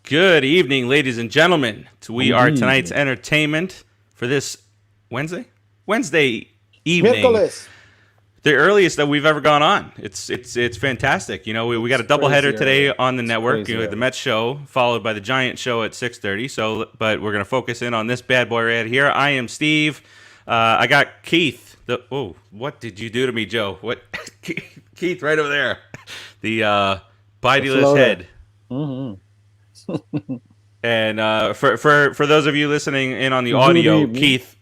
Good evening, ladies and gentlemen. We are tonight's entertainment for this Wednesday evening. Miércoles. The earliest that we've ever gone on. It's fantastic. You know, we got a doubleheader today on the network. You know, the Mets show followed by the Giants show at 6:30. So, but we're gonna focus in on this bad boy right here. I am Steve. I got Keith. What did you do to me, Joe? What? Keith, right over there. The bodiless head. Mm-hmm. And for those of you listening in on the audio, Keith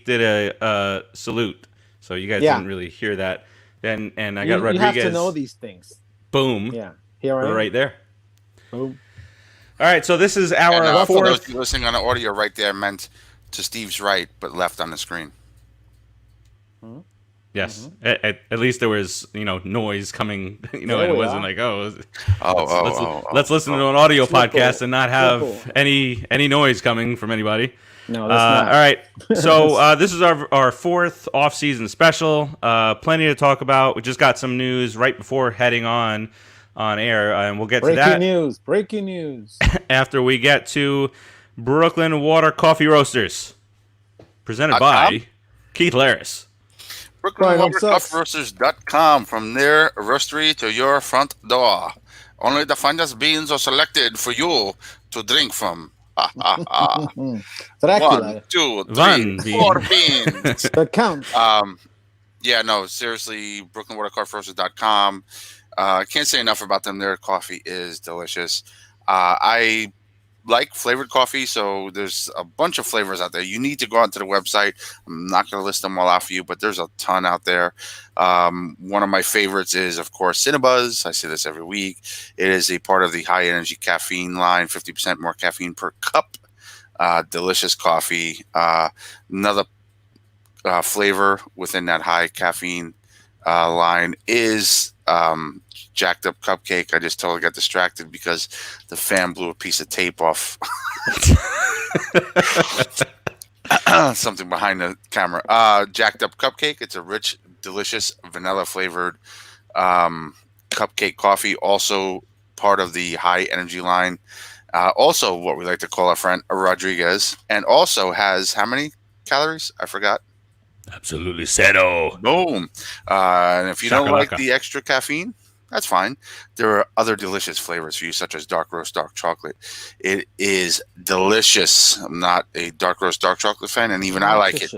did a salute, so you guys didn't really hear that. And I got Rodriguez. You have to know these things. Boom. Yeah, here I am. Right there. Boom. All right, so this is our fourth. For those of you listening on the audio, right there meant to Steve's right, but left on the screen. Mm-hmm. Yes, at least there was noise coming, and it wasn't like let's listen to an audio podcast and not have any noise coming from anybody. No, that's not. All right, so this is our fourth off-season special. Plenty to talk about. We just got some news right before heading on air, and we'll get to that. Breaking news. After we get to Brooklyn Water Coffee Roasters, presented by Keith Larris. BrooklynWaterCoffeeRoasters.com. From their roastery to your front door. Only the finest beans are selected for you to drink from. Dracula. 1, 2, 3, 4 beans. The count. Yeah, no, seriously, BrooklynWaterCoffeeRoasters.com. Can't say enough about them. Their coffee is delicious. I like flavored coffee, so there's a bunch of flavors out there. You need to go onto the website. I'm not going to list them all out for you, but there's a ton out there. One of my favorites is, of course, Cinnabuzz. I say this every week. It is a part of the high energy caffeine line, 50% more caffeine per cup. Delicious coffee. Another flavor within that high caffeine line is Jacked Up Cupcake. I just totally got distracted because the fan blew a piece of tape off something behind the camera. Jacked Up Cupcake. It's a rich, delicious, vanilla flavored cupcake coffee. Also part of the high energy line. Also what we like to call our friend Rodriguez. And also has how many calories? I forgot. Absolutely zero. Boom. And if you don't like the extra caffeine, that's fine. There are other delicious flavors for you, such as dark roast, dark chocolate. It is delicious. I'm not a dark roast, dark chocolate fan, and even I like it.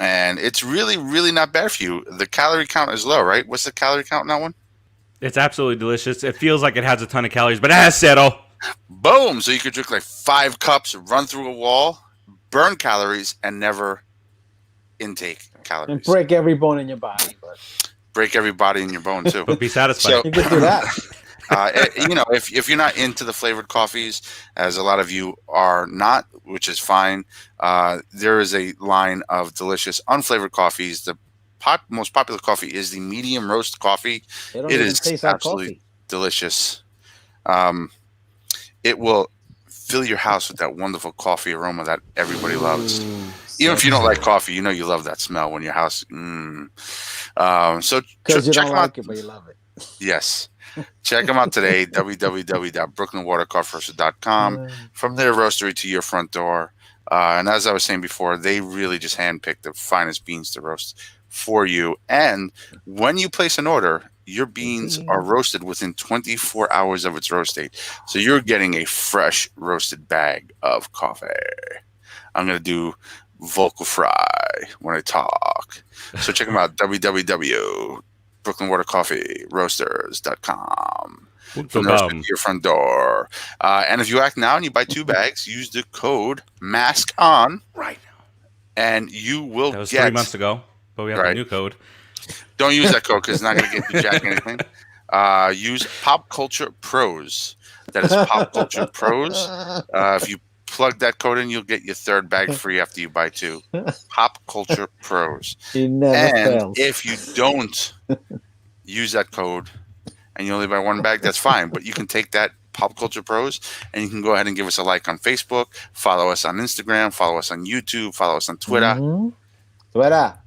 And it's really, really not bad for you. The calorie count is low, right? What's the calorie count in that one? It's absolutely delicious. It feels like it has a ton of calories, but it has zero. Boom. So you could drink like 5 cups, run through a wall, burn calories, and never intake calories. And break every bone in your body. But break every body in your bone too. But be satisfied. So, you could do that. If you're not into the flavored coffees, as a lot of you are not, which is fine, there is a line of delicious unflavored coffees. The most popular coffee is the medium roast coffee. It is absolutely delicious. It will fill your house with that wonderful coffee aroma that everybody loves. Even if you don't like coffee, you love that smell when your house. So because you don't like it, but you love it. Yes. Check them out today, www.brooklynwatercoffeeroasters.com. From their roastery to your front door. And as I was saying before, they really just handpick the finest beans to roast for you. And when you place an order, your beans are roasted within 24 hours of its roast date. So you're getting a fresh roasted bag of coffee. I'm going to do vocal fry when I talk. So check them out, www.brooklynwatercoffeeroasters.com. From your front door. And if you act now and you buy 2 bags, use the code MASKON right now. And you will get... That was 3 months ago, but we have a new code. Don't use that code because it's not going to get you jack anything. Use Pop Culture Pros. That is Pop Culture Pros. If you plug that code in, you'll get your 3rd bag free after you buy 2. Pop Culture Pros. And if you don't use that code and you only buy 1 bag, that's fine. But you can take that Pop Culture Pros and you can go ahead and give us a like on Facebook, follow us on Instagram, follow us on YouTube, follow us on Twitter. Twitter.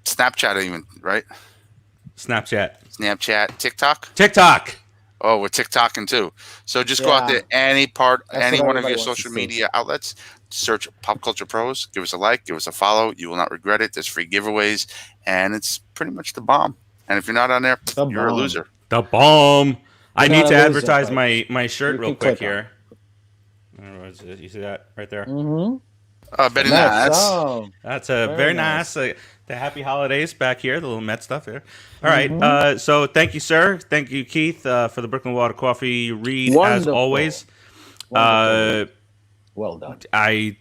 Snapchat even, right? Snapchat. TikTok. Oh, we're TikToking too. So just go out Yeah. there, any That's what one of everybody your wants to social see. media outlets, search Pop Culture Pros, give us a like, give us a follow. You will not regret it. There's free giveaways, and it's pretty much the bomb. And if you're not on there, The you're a bomb. loser. The bomb. I You're need not to a loser, advertise but my shirt you real can quick click on here. You see that right there? Mm-hmm. Very Mets. nice. Oh, That's a very nice. The happy holidays back here, the little Met stuff here. All Mm-hmm. right. So thank you, sir. Thank you, Keith, for the Brooklyn Water Coffee read as Wonderful. always. Wonderful. Well done. I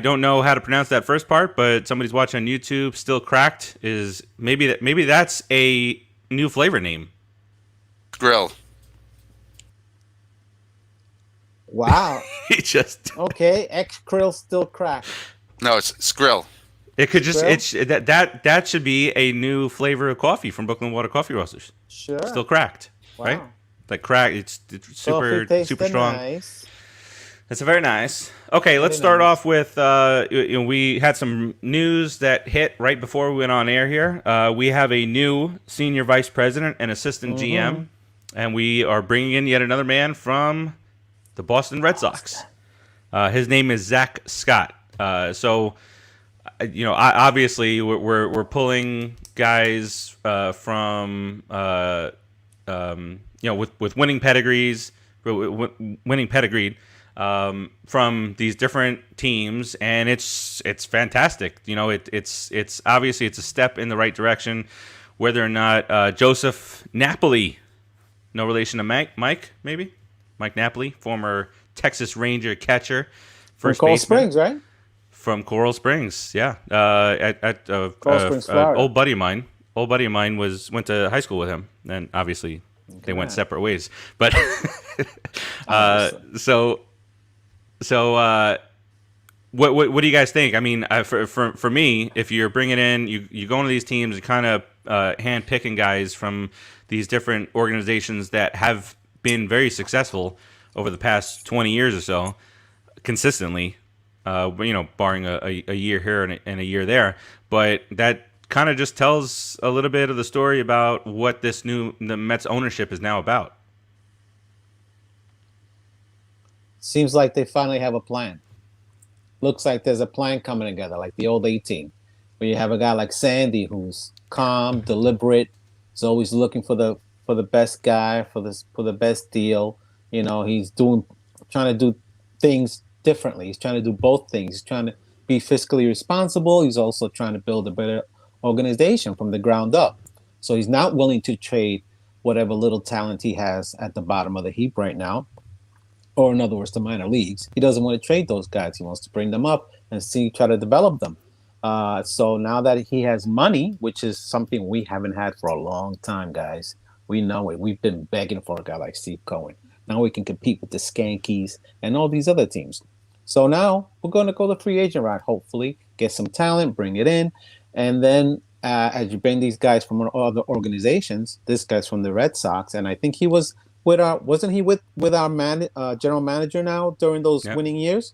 don't know how to pronounce that first part, but somebody's watching on YouTube. Still cracked is maybe that's a new flavor name. Grill. Wow. He just Okay. X Krill still cracked. No, it's Skrill. it could just Grill? that should be a new flavor of coffee from Brooklyn Water Coffee Roasters. Sure. Still cracked, Wow. right? Like crack. It's super Coffee super tasted strong. Nice. It's very nice. Okay, let's Very start nice. off with we had some news that hit right before we went on air here. We have a new senior vice president and assistant GM, and we are bringing in yet another man from the Boston Red Sox. His name is Zach Scott. Obviously we're pulling guys from with winning pedigrees, winning pedigreed. From these different teams, and it's fantastic. It's obviously it's a step in the right direction. Whether or not Joseph Napoli, no relation to Mike, maybe Mike Napoli, former Texas Ranger catcher, From first Coral baseman Springs, right? from Coral Springs. Yeah, at Coral Springs, Florida. old buddy of mine. Went to high school with him, and obviously they went separate ways. But what do you guys think? I mean, for me, if you're bringing in, you go into these teams and kind of hand picking guys from these different organizations that have been very successful over the past 20 years or so, consistently, barring a year here and a year there. But that kind of just tells a little bit of the story about what the Mets ownership is now about. Seems like they finally have a plan. Looks like there's a plan coming together, like the old 18, where you have a guy like Sandy who's calm, deliberate, is always looking for the best guy, for the best deal. He's trying to do things differently. He's trying to do both things. He's trying to be fiscally responsible. He's also trying to build a better organization from the ground up. So he's not willing to trade whatever little talent he has at the bottom of the heap right now. Or in other words, the minor leagues. He doesn't want to trade those guys. He wants to bring them up and try to develop them. So now that he has money, which is something we haven't had for a long time, guys, we know it. We've been begging for a guy like Steve Cohen. Now we can compete with the Skankies and all these other teams. So now we're going to go the free agent route, hopefully, get some talent, bring it in. And then as you bring these guys from other organizations, this guy's from the Red Sox, and I think he was wasn't he with our general manager now during those winning years?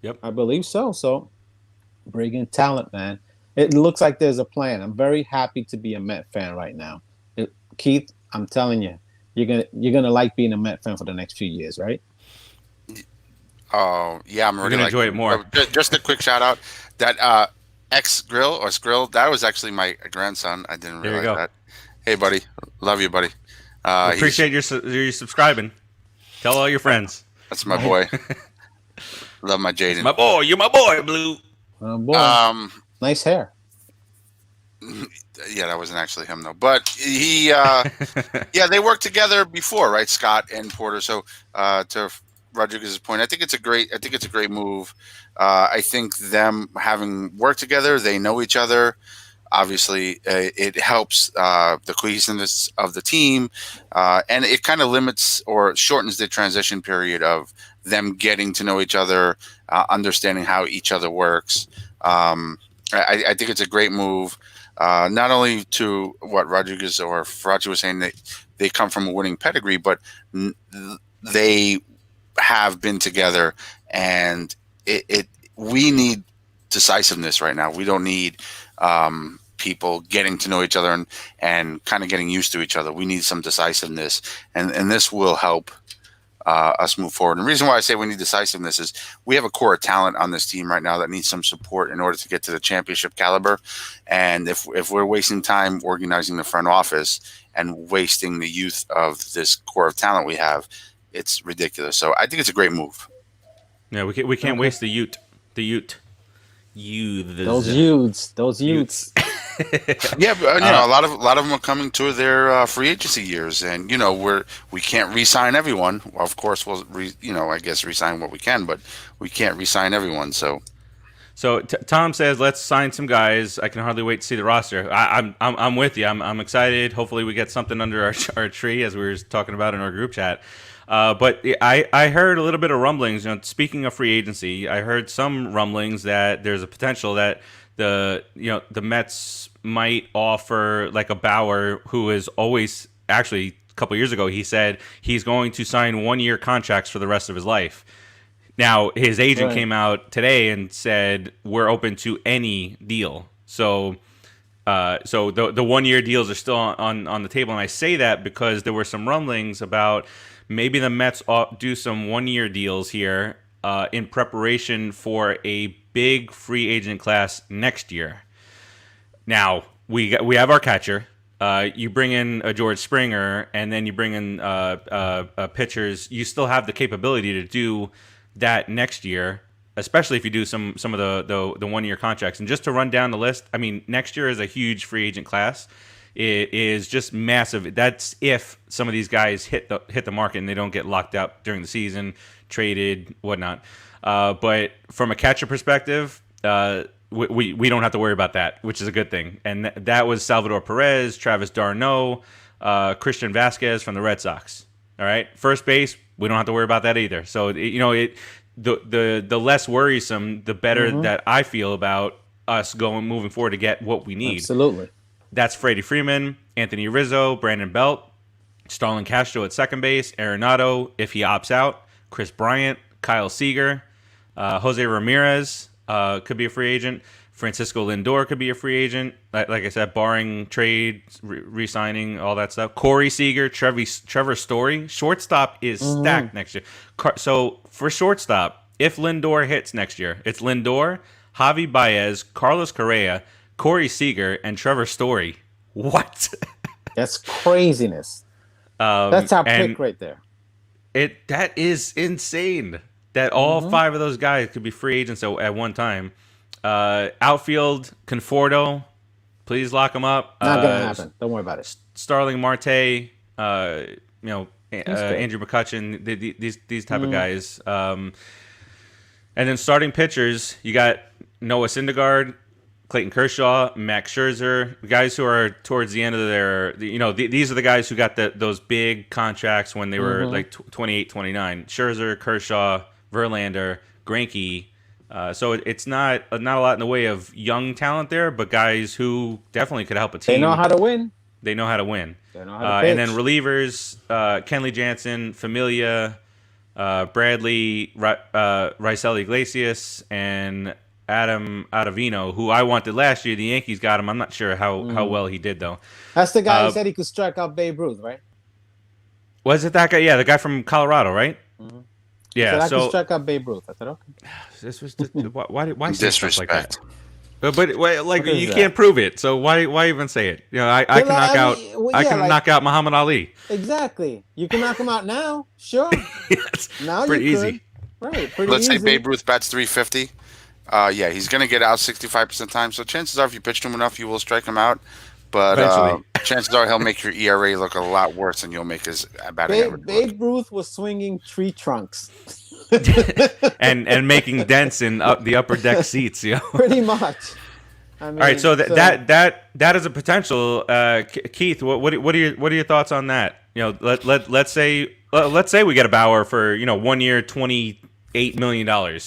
Yep, I believe so. So bring in talent, man. It looks like there's a plan. I'm very happy to be a Met fan right now. Keith, I'm telling you, you're gonna like being a Met fan for the next few years, right? Oh yeah, I'm really gonna enjoy it more. Just a quick shout out that X Grill or Skrill, that was actually my grandson. I didn't realize that. Hey, buddy, love you, buddy. Appreciate your subscribing. Tell all your friends. That's my boy. Love my Jaden. My boy, you're my boy, Blue. Boy. Nice hair. Yeah, that wasn't actually him though. But he, they worked together before, right? Scott and Porter. So to Rodriguez's point, I think it's a great move. I think them having worked together, they know each other. Obviously, it helps the cohesiveness of the team, and it kind of limits or shortens the transition period of them getting to know each other, understanding how each other works. I think it's a great move, not only to what Rodriguez or Faraci was saying, that they come from a winning pedigree, but they have been together, and we need decisiveness right now. We don't need people getting to know each other and kind of getting used to each other. We need some decisiveness, and this will help us move forward. And the reason why I say we need decisiveness is we have a core of talent on this team right now that needs some support in order to get to the championship caliber. And if we're wasting time organizing the front office and wasting the youth of this core of talent we have, it's ridiculous. So I think it's a great move. Yeah, we can't waste the youth. Those youths. Yeah, but, a lot of them are coming to their free agency years, and we can't re-sign everyone. Of course, we'll I guess re-sign what we can, but we can't re-sign everyone. So Tom says, let's sign some guys. I can hardly wait to see the roster. I'm with you. I'm excited. Hopefully, we get something under our tree, as we were talking about in our group chat. But I heard a little bit of rumblings. Speaking of free agency, I heard some rumblings that there's a potential that the Mets might offer like a Bauer, who is always actually a couple years ago he said he's going to sign 1-year contracts for the rest of his life. Now his agent came out today and said we're open to any deal. So the 1-year deals are still on the table, and I say that because there were some rumblings about maybe the Mets do some 1-year deals here in preparation for a big free agent class next year. Now we have our catcher. You bring in a George Springer, and then you bring in pitchers. You still have the capability to do that next year, especially if you do some of the 1-year contracts. And just to run down the list, I mean, next year is a huge free agent class. It is just massive. That's if some of these guys hit the market and they don't get locked up during the season, traded, whatnot. But from a catcher perspective, we don't have to worry about that, which is a good thing. And that was Salvador Perez, Travis d'Arnaud, Christian Vasquez from the Red Sox. All right, first base, we don't have to worry about that either. So the less worrisome, the better that I feel about us moving forward to get what we need. Absolutely. That's Freddie Freeman, Anthony Rizzo, Brandon Belt, Starlin Castro at second base, Arenado if he opts out, Chris Bryant, Kyle Seager, Jose Ramirez could be a free agent. Francisco Lindor could be a free agent. Like I said, barring trade, re-signing, all that stuff. Corey Seager, Trevor Story. Shortstop is stacked next year. So for shortstop, if Lindor hits next year, it's Lindor, Javi Baez, Carlos Correa, Corey Seager, and Trevor Story. What? That's craziness. That's our pick right there. That is insane. That all 5 of those guys could be free agents at one time. Outfield, Conforto, please lock them up. Not gonna happen. Don't worry about it. Starling Marte, Andrew McCutchen, these type of guys. And then starting pitchers, you got Noah Syndergaard, Clayton Kershaw, Max Scherzer, guys who are towards the end of their, these are the guys who got those big contracts when they were like 28, 29. Scherzer, Kershaw, Verlander, Greinke. So it's not a lot in the way of young talent there, but guys who definitely could help a team. They know how to win. They know how to win. They know how to pitch. And then relievers, Kenley Jansen, Familia, Bradley, Raisel Iglesias, and Adam Ottavino, who I wanted last year. The Yankees got him. I'm not sure how well he did, though. That's the guy who said he could strike out Babe Ruth, right? Was it that guy? Yeah, the guy from Colorado, right? Mm-hmm. Yeah, I could strike out Babe Ruth. I said, okay. This was why say stuff like that? But you that? Can't prove it, so why even say it? I can knock out Muhammad Ali. Exactly. You can knock him out now. Sure. Yes. Now pretty you easy. Could. Right. Pretty Let's easy. say Babe Ruth bats 350. Yeah, he's going to get out 65% of the time. So chances are, if you pitch him enough, you will strike him out. But chances are, he'll make your ERA look a lot worse than you'll make his batting average. Babe Ruth was swinging tree trunks. and making dents in the upper deck seats. Pretty much. I mean, all right, so that is a potential. Keith, what are your thoughts on that? Let's say we get a Bauer for 1 year, $28 million.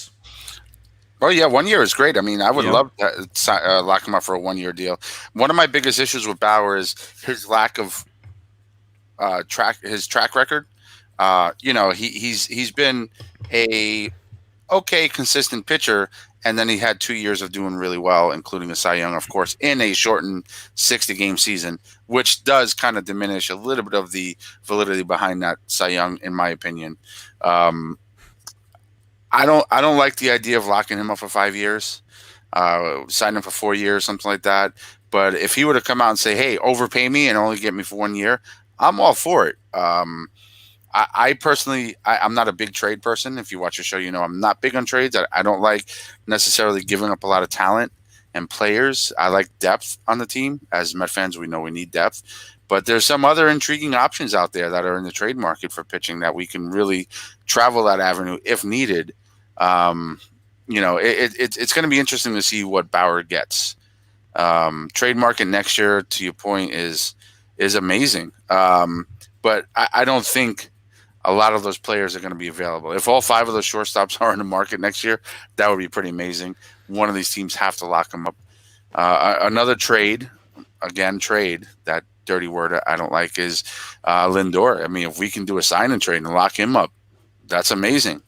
Oh yeah, 1 year is great. I mean, I would love to lock him up for a 1 year deal. One of my biggest issues with Bauer is his lack of track record. He's been a okay, consistent pitcher. And then he had 2 years of doing really well, including a Cy Young, of course, in a shortened 60-game season, which does kind of diminish a little bit of the validity behind that Cy Young, in my opinion. I don't like the idea of locking him up for 5 years, sign him for 4 years, something like that. But if he were to come out and say, "Hey, overpay me and only get me for 1 year," I'm all for it. I personally, I'm not a big trade person. If you watch the show, you know I'm not big on trades. I don't like necessarily giving up a lot of talent and players. I like depth on the team. As Met fans, we know we need depth. But there's some other intriguing options out there that are in the trade market for pitching that we can really travel that avenue if needed. It's going to be interesting to see what Bauer gets. Trade market next year, to your point, is amazing. But I don't think a lot of those players are going to be available. If all 5 of those shortstops are in the market next year, that would be pretty amazing. One of these teams have to lock them up. Another trade, that dirty word I don't like, is Lindor. I mean, if we can do a sign and trade and lock him up, that's amazing.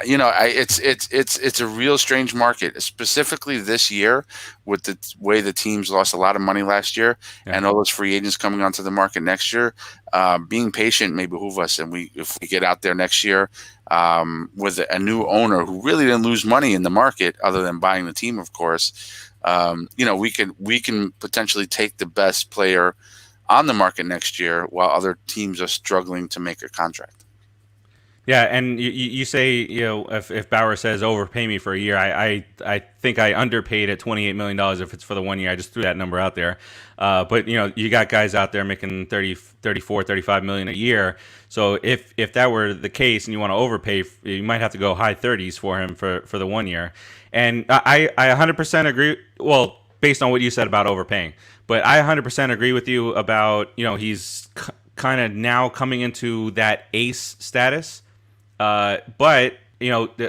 It's a real strange market, specifically this year with the way the teams lost a lot of money last year, and all those free agents coming onto the market next year. Being patient may behoove us, and if we get out there next year with a new owner who really didn't lose money in the market other than buying the team, of course, we can potentially take the best player on the market next year while other teams are struggling to make a contract. Yeah, and you say, if Bauer says overpay me for a year, I think I underpaid at $28 million if it's for the 1 year. I just threw that number out there. But you got guys out there making 30, 34, 35 million a year. So if that were the case and you want to overpay, you might have to go high 30s for him for the 1 year. And I 100% agree. Well, based on what you said about overpaying, but I 100% agree with you about, he's kind of now coming into that ace status. But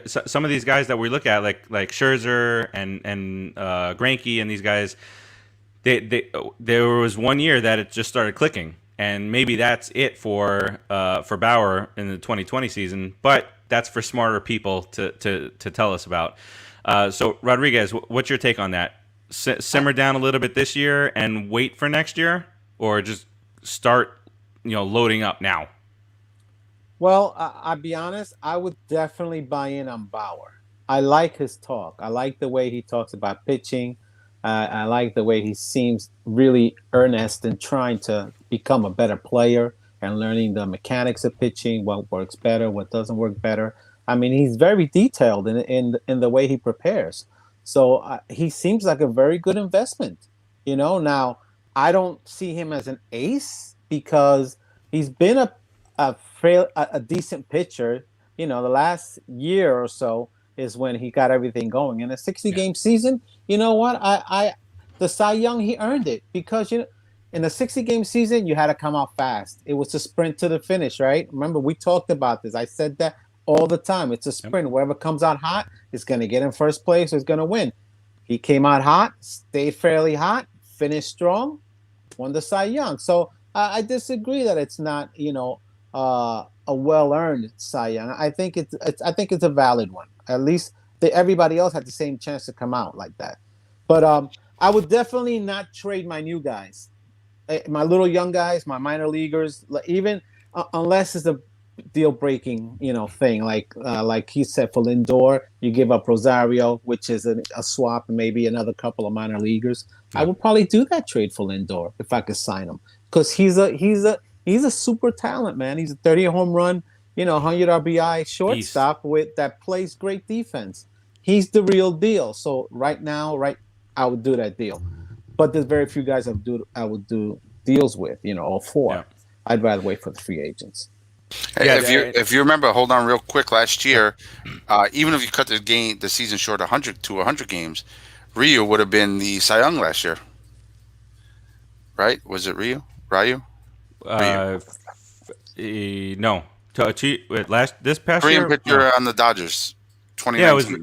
some of these guys that we look at, like Scherzer and Greinke and these guys, there was 1 year that it just started clicking, and maybe that's it for Bauer in the 2020 season. But that's for smarter people to tell us about. So Rodriguez, what's your take on that? Simmer down a little bit this year and wait for next year, or just start loading up now? Well, I'll be honest. I would definitely buy in on Bauer. I like his talk. I like the way he talks about pitching. I like the way he seems really earnest in trying to become a better player and learning the mechanics of pitching, what works better, what doesn't work better. I mean, he's very detailed in the way he prepares. So he seems like a very good investment. Now I don't see him as an ace because he's been a decent pitcher. The last year or so is when he got everything going. In a 60-game season, you know what? The Cy Young, he earned it because in a 60-game season, you had to come out fast. It was a sprint to the finish, right? Remember, we talked about this. I said that all the time. It's a sprint. Whoever comes out hot is going to get in first place or is going to win. He came out hot, stayed fairly hot, finished strong, won the Cy Young. So I disagree that it's not, a well-earned Cy Young. I think it's a valid one. At least everybody else had the same chance to come out like that. But I would definitely not trade my new guys, my little young guys, my minor leaguers, even unless it's a deal-breaking, thing. Like he said, for Lindor, you give up Rosario, which is a swap, and maybe another couple of minor leaguers. Yeah. I would probably do that trade for Lindor if I could sign him because he's a super talent, man. He's a 30 home run, 100 RBI shortstop that plays great defense. He's the real deal. So I would do that deal. But there's very few guys I would do deals with, all four. Yeah. I'd rather wait for the free agents. Hey, if you remember, hold on real quick. Last year, even if you cut the season short 100 games, Ryu would have been the Cy Young last year, right? Was it Ryu? No. This past Korean year, pitcher on the Dodgers, 2019. Yeah, it was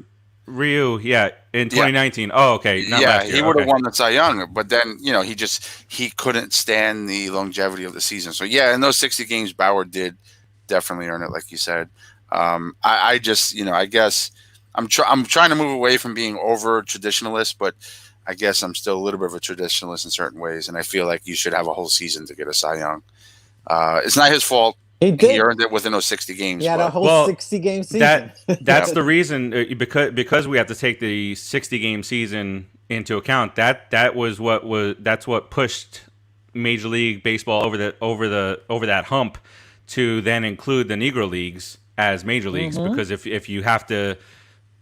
Ryu. Yeah, in 2019. Yeah. Oh, okay. Not last year. He would have won the Cy Young, but then he couldn't stand the longevity of the season. So yeah, in those 60 games, Bauer did definitely earn it, like you said. I just, I guess I'm trying to move away from being over traditionalist, but I guess I'm still a little bit of a traditionalist in certain ways, and I feel like you should have a whole season to get a Cy Young. It's not his fault. He He did. earned it within those 60 games. He had a but whole 60-game season. That's the reason, because we have to take the 60-game season into account. That's what pushed Major League Baseball over that hump to then include the Negro Leagues as major leagues, because if you have to,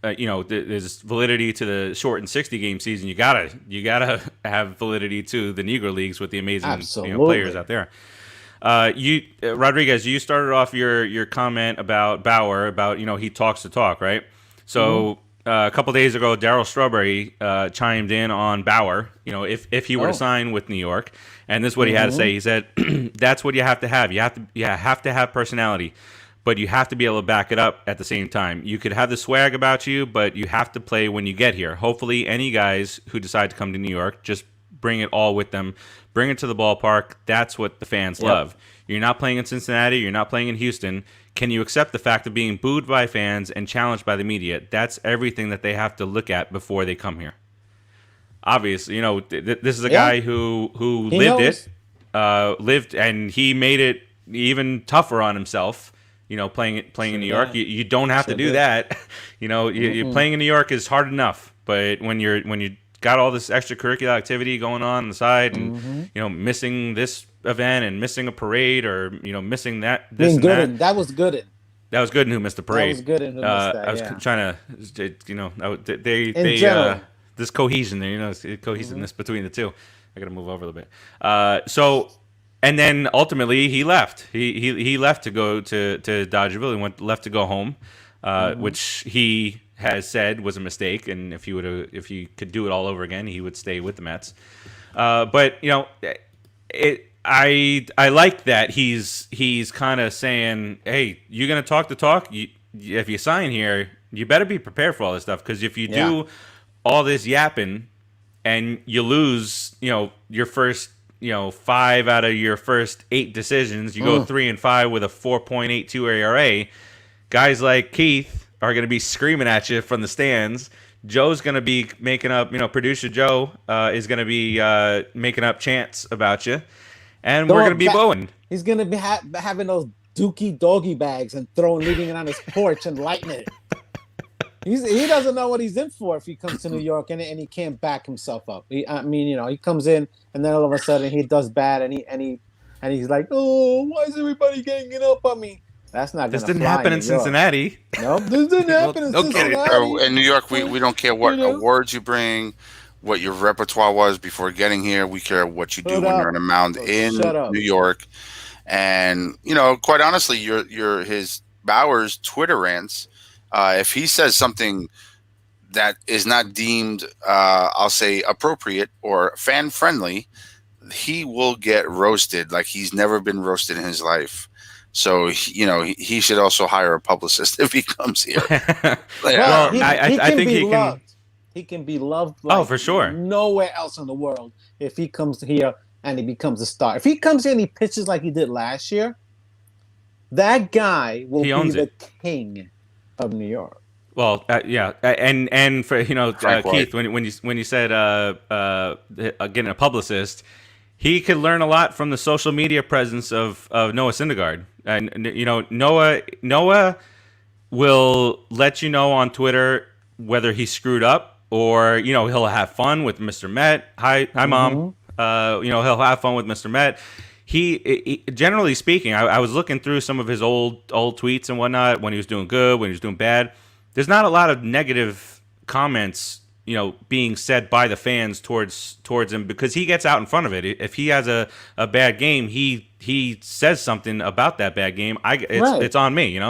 there's validity to the shortened 60-game season. You gotta have validity to the Negro Leagues with the amazing players out there. Rodriguez, you started off your comment about Bauer, about he talks the talk, right? So a couple days ago, Darryl Strawberry chimed in on Bauer. If he were to sign with New York, and this is what he had to say. He said, "That's what you have to have. You have to have personality, but you have to be able to back it up at the same time. You could have the swag about you, but you have to play when you get here. Hopefully, any guys who decide to come to New York just bring it all with them. Bring it to the ballpark. That's what the fans love. You're not playing in Cincinnati. You're not playing in Houston. Can you accept the fact of being booed by fans and challenged by the media? That's everything that they have to look at before they come here." Obviously, this is a guy who lived and he made it even tougher on himself. Playing in New York, you don't have to do that. You're playing in New York is hard enough, but when you got all this extracurricular activity going on the side, and missing this event and missing a parade, or missing that, this and that. That was good. That was good. And who missed the parade? That was good. And who missed that? I was trying to, this cohesion there, cohesiveness between the two. I got to move over a little bit. And then ultimately he left. He left to go to Dodgerville. He left to go home, which he has said was a mistake. And if he could do it all over again, he would stay with the Mets. But I like that he's kind of saying, hey, you're gonna talk the talk. If you sign here, you better be prepared for all this stuff, because if you do all this yapping and you lose, your first, 5 out of your first 8 decisions, you go 3-5 with a 4.82 ERA. Guys like Keith are gonna be screaming at you from the stands. Joe's going to be making up, producer Joe is going to be making up chants about you. And we're going to be booing. He's going to be having those dookie doggy bags and leaving it on his porch and lighting it. He doesn't know what he's in for if he comes to New York and he can't back himself up. He comes in and then all of a sudden he does bad and he's like, oh, why is everybody ganging up on me? That's not. This didn't happen in Cincinnati. Nope, this didn't happen in Cincinnati. In New York, we don't care what awards you bring, what your repertoire was before getting here. We care what you do when you're on a mound in New York. And quite honestly, his Bauer's Twitter rants. If he says something that is not deemed, I'll say, appropriate or fan friendly, he will get roasted like he's never been roasted in his life. So, he should also hire a publicist if he comes here. I think he can. He can be loved. Like for sure. Nowhere else in the world. If he comes here and he becomes a star. If he comes here and he pitches like he did last year, that guy will be the king of New York. Well, and for Keith, when you said getting a publicist, he could learn a lot from the social media presence of Noah Syndergaard. And Noah will let you know on Twitter whether he screwed up, or he'll have fun with Mr. Met. Hi mom. He'll have fun with Mr. Met. He generally speaking, I was looking through some of his old tweets and whatnot, when he was doing good, when he was doing bad. There's not a lot of negative comments, being said by the fans towards him, because he gets out in front of it. If he has a bad game, he says something about that bad game. It's on me,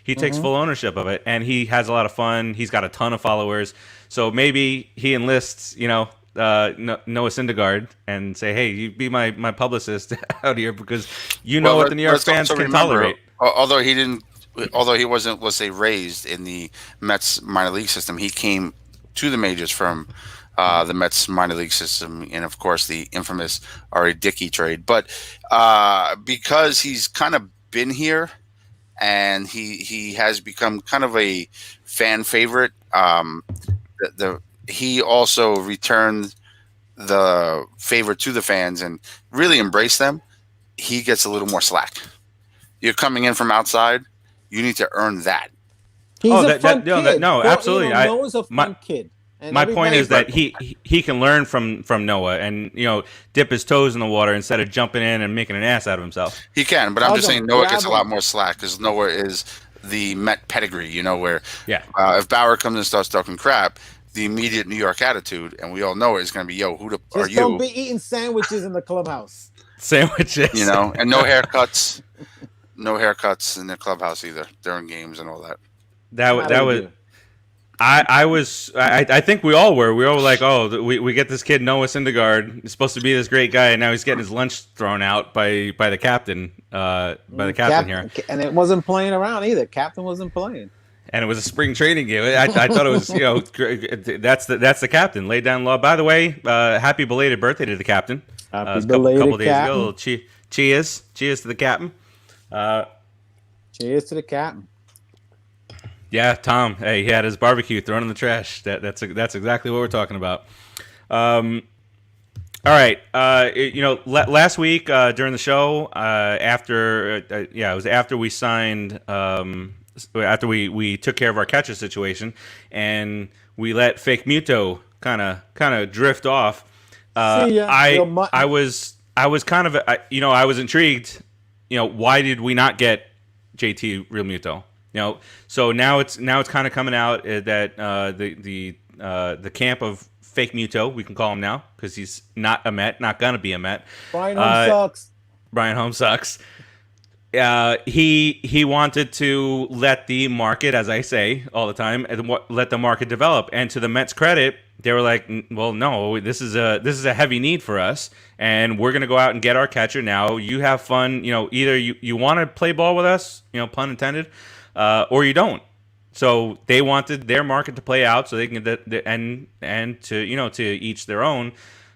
He takes full ownership of it, and he has a lot of fun. He's got a ton of followers, so maybe he enlists, Noah Syndergaard and say, hey, you be my publicist out here, because what the New York fans can tolerate. Although he wasn't, let's say, raised in the Mets minor league system, he came to the majors from the Mets minor league system, and of course the infamous R.A. Dickey trade. But because he's kind of been here and he has become kind of a fan favorite. He also returned the favor to the fans and really embraced them. He gets a little more slack. You're coming in from outside. You need to earn that. He's a fun kid. No, absolutely. Noah's a fun kid. And my point is that he can learn from Noah and dip his toes in the water instead of jumping in and making an ass out of himself. He can, but I'm just saying Noah gets a lot more slack because Noah is the Met pedigree. Where if Bauer comes and starts talking crap, the immediate New York attitude, and we all know it, is going to be, who are you? Don't be eating sandwiches in the clubhouse. Sandwiches, and no haircuts. No haircuts in the clubhouse either during games and all that. That was. I think we all were. We were all like, oh, we get this kid Noah Syndergaard. He's supposed to be this great guy, and now he's getting his lunch thrown out by the captain. Here. And it wasn't playing around either. Captain wasn't playing. And it was a spring training game. I thought it was, that's the captain. Laid down law. By the way, happy belated birthday to the captain. Happy belated couple days captain. ago. Cheers to the captain. Cheers to the captain. Yeah, Tom. Hey, he had his barbecue thrown in the trash. That's exactly what we're talking about. All right. Last week during the show, it was after we signed, after we took care of our catcher situation, and we let Fake Muto kind of drift off. I was kind of I was intrigued. Why did we not get JT Real Muto? So now it's kind of coming out that the camp of Fake Muto, we can call him now because he's not a Met, not gonna be a Met. Brian Holmes sucks. Brian Holmes sucks. He wanted to let the market, as I say all the time, let the market develop. And to the Mets' credit, they were like, well, no, this is a heavy need for us, and we're gonna go out and get our catcher now. You have fun, either you want to play ball with us, pun intended, or you don't. So they wanted their market to play out, so they can and to each their own.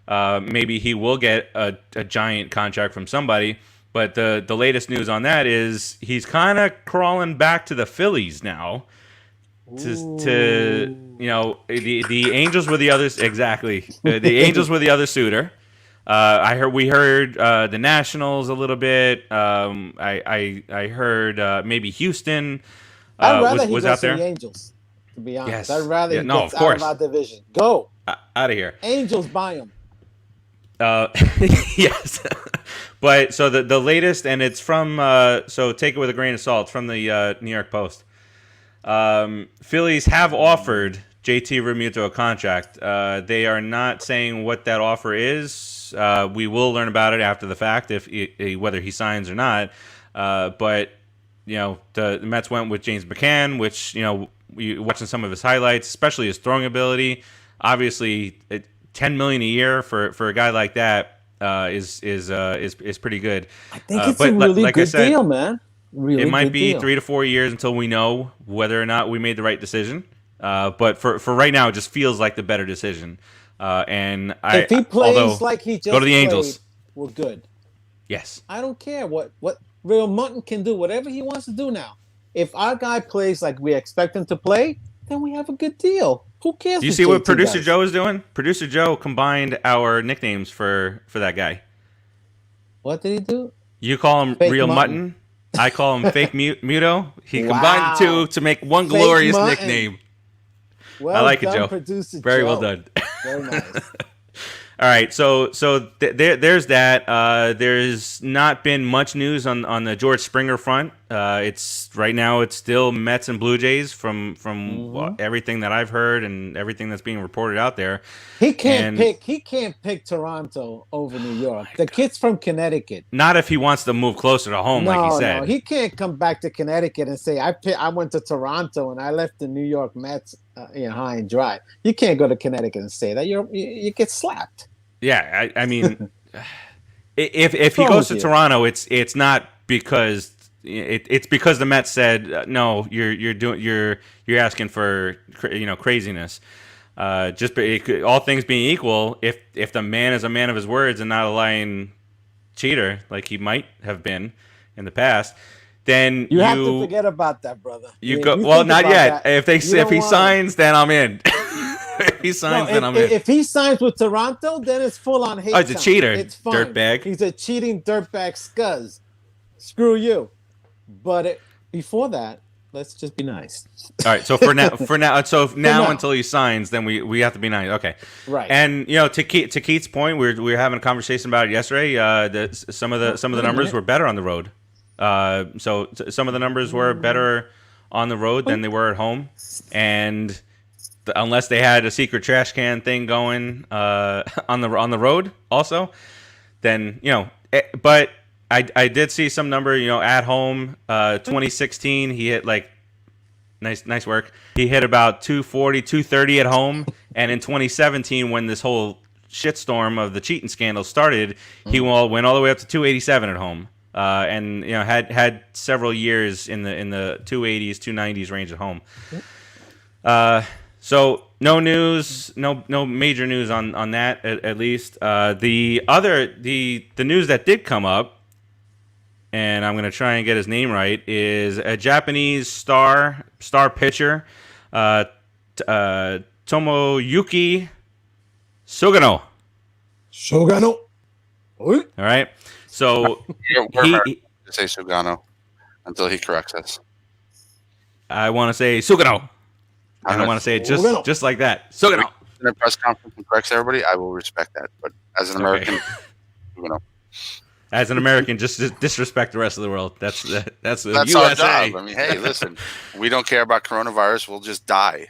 Maybe he will get a giant contract from somebody. But the latest news on that is he's kind of crawling back to the Phillies now. The Angels were the others exactly. The Angels were the other suitor. We heard the Nationals a little bit. I heard maybe Houston I'd rather was he out goes to there. the Angels, to be honest. Yes. I'd rather he gets of course. out of our division. Go. Out of here. Angels buy him. Yes. But so the latest, and it's from so take it with a grain of salt. It's from the New York Post. Phillies have offered JT Realmuto a contract. They are not saying what that offer is. We will learn about it after the fact, whether he signs or not. But the Mets went with James McCann, which watching some of his highlights, especially his throwing ability. Obviously, $10 million a year for a guy like that is pretty good. I think it's a really good deal, man. Really, it might good be deal. 3 to 4 years until we know whether or not we made the right decision. But for right now, it just feels like the better decision. And if he plays like he just go to the Angels, we're good. Yes, I don't care what Real Mutton can do, whatever he wants to do now. If our guy plays like we expect him to play, then we have a good deal. Who cares? Do you see what Producer Joe is doing? Producer Joe combined our nicknames for that guy. What did he do? You call him Real Mutton. I call him Fake Muto. He combined the two to make one glorious nickname. Well I like done, it, Joe. Producer Very Joe. well done. Very nice. All right, so there's that. There's not been much news on the George Springer front. It's right now it's still Mets and Blue Jays from everything that I've heard and everything that's being reported out there. He can't pick Toronto over New York. The kid's from Connecticut. Not if he wants to move closer to home, like he said. No, he can't come back to Connecticut and say I went to Toronto and I left the New York Mets high and dry. You can't go to Connecticut and say that. You get slapped. Yeah, I mean, if he goes to Toronto, it's not because it's because the Mets said no. You're asking for craziness. All things being equal, if the man is a man of his words and not a lying cheater like he might have been in the past, then You have to forget about that, brother. You If go you well, think not about yet. that, If he signs, then I'm in. If he signs, then I'm in. If he signs with Toronto, then it's full on hate. Oh, he's a cheater, It's fine. dirtbag. He's a cheating dirtbag scuzz. Screw you. But before that, let's just be nice. All right. So for now, until he signs, then we have to be nice. Okay. Right. And to Keith's point, we were having a conversation about it yesterday. Some of the numbers were better on the road. So some of the numbers were better on the road than they were at home, and unless they had a secret trash can thing going on the road also, then but I did see some number at home. 2016 he hit like nice work. He hit about 240, 230 at home, and in 2017 when this whole shitstorm of the cheating scandal started, he went all the way up to 287 at home. And had several years in the 280s, 290s range at home. So no news, no major news on that at least. The news that did come up, and I'm gonna try and get his name right, is a Japanese star pitcher, Tomoyuki Sugano. All right. So we're to say Sugano until he corrects us. I want to say Sugano. And I want to say it just like that. Sugano. In a press conference and corrects everybody, I will respect that. But as an American, as an American, just disrespect the rest of the world. That's the USA. Our job. I mean, hey, listen, we don't care about coronavirus. We'll just die.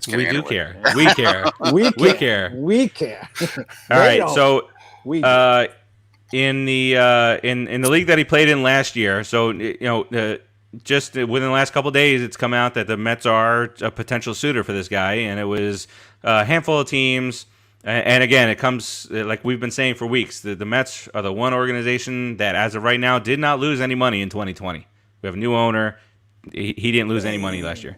We do care. We care. We care. We care. All right. So in the league that he played in last year, so just within the last couple of days, it's come out that the Mets are a potential suitor for this guy, and it was a handful of teams. And again, it comes like we've been saying for weeks. The Mets are the one organization that, as of right now, did not lose any money in 2020. We have a new owner. He didn't lose any money last year.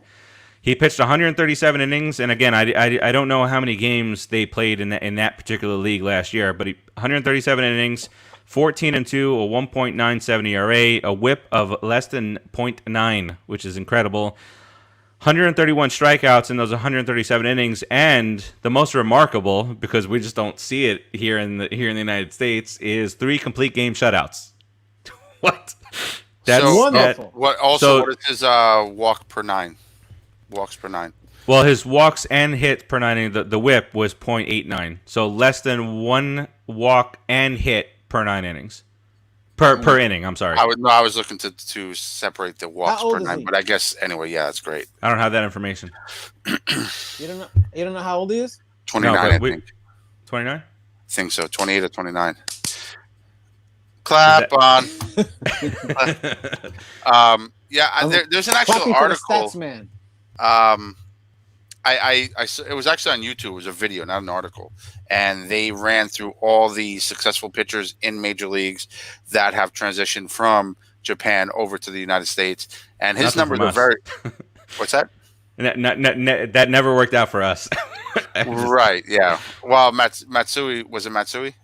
He pitched 137 innings, and again, I don't know how many games they played in that particular league last year, but 137 innings, 14-2, a 1.97 ERA, a WHIP of less than 0.9, which is incredible. 131 strikeouts in those 137 innings, and the most remarkable, because we just don't see it here in the United States, is 3 complete game shutouts. What? That's wonderful. What is his walk per 9? Walks per 9. Well, his walks and hits per 9, the WHIP was 0.89, so less than 1 walk and hit per 9 innings. Per inning, I'm sorry. I was looking to separate the walks per 9, but I guess anyway, yeah, that's great. I don't have that information. You don't know how old he is? 29, I think. 29? I think so. 28 or 29. Clap on. There's an actual article. Stats man. It was actually on YouTube. It was a video, not an article, and they ran through all the successful pitchers in major leagues that have transitioned from Japan over to the United States, and his numbers were very. What's that? That never worked out for us. Right? Yeah. Well, Matsui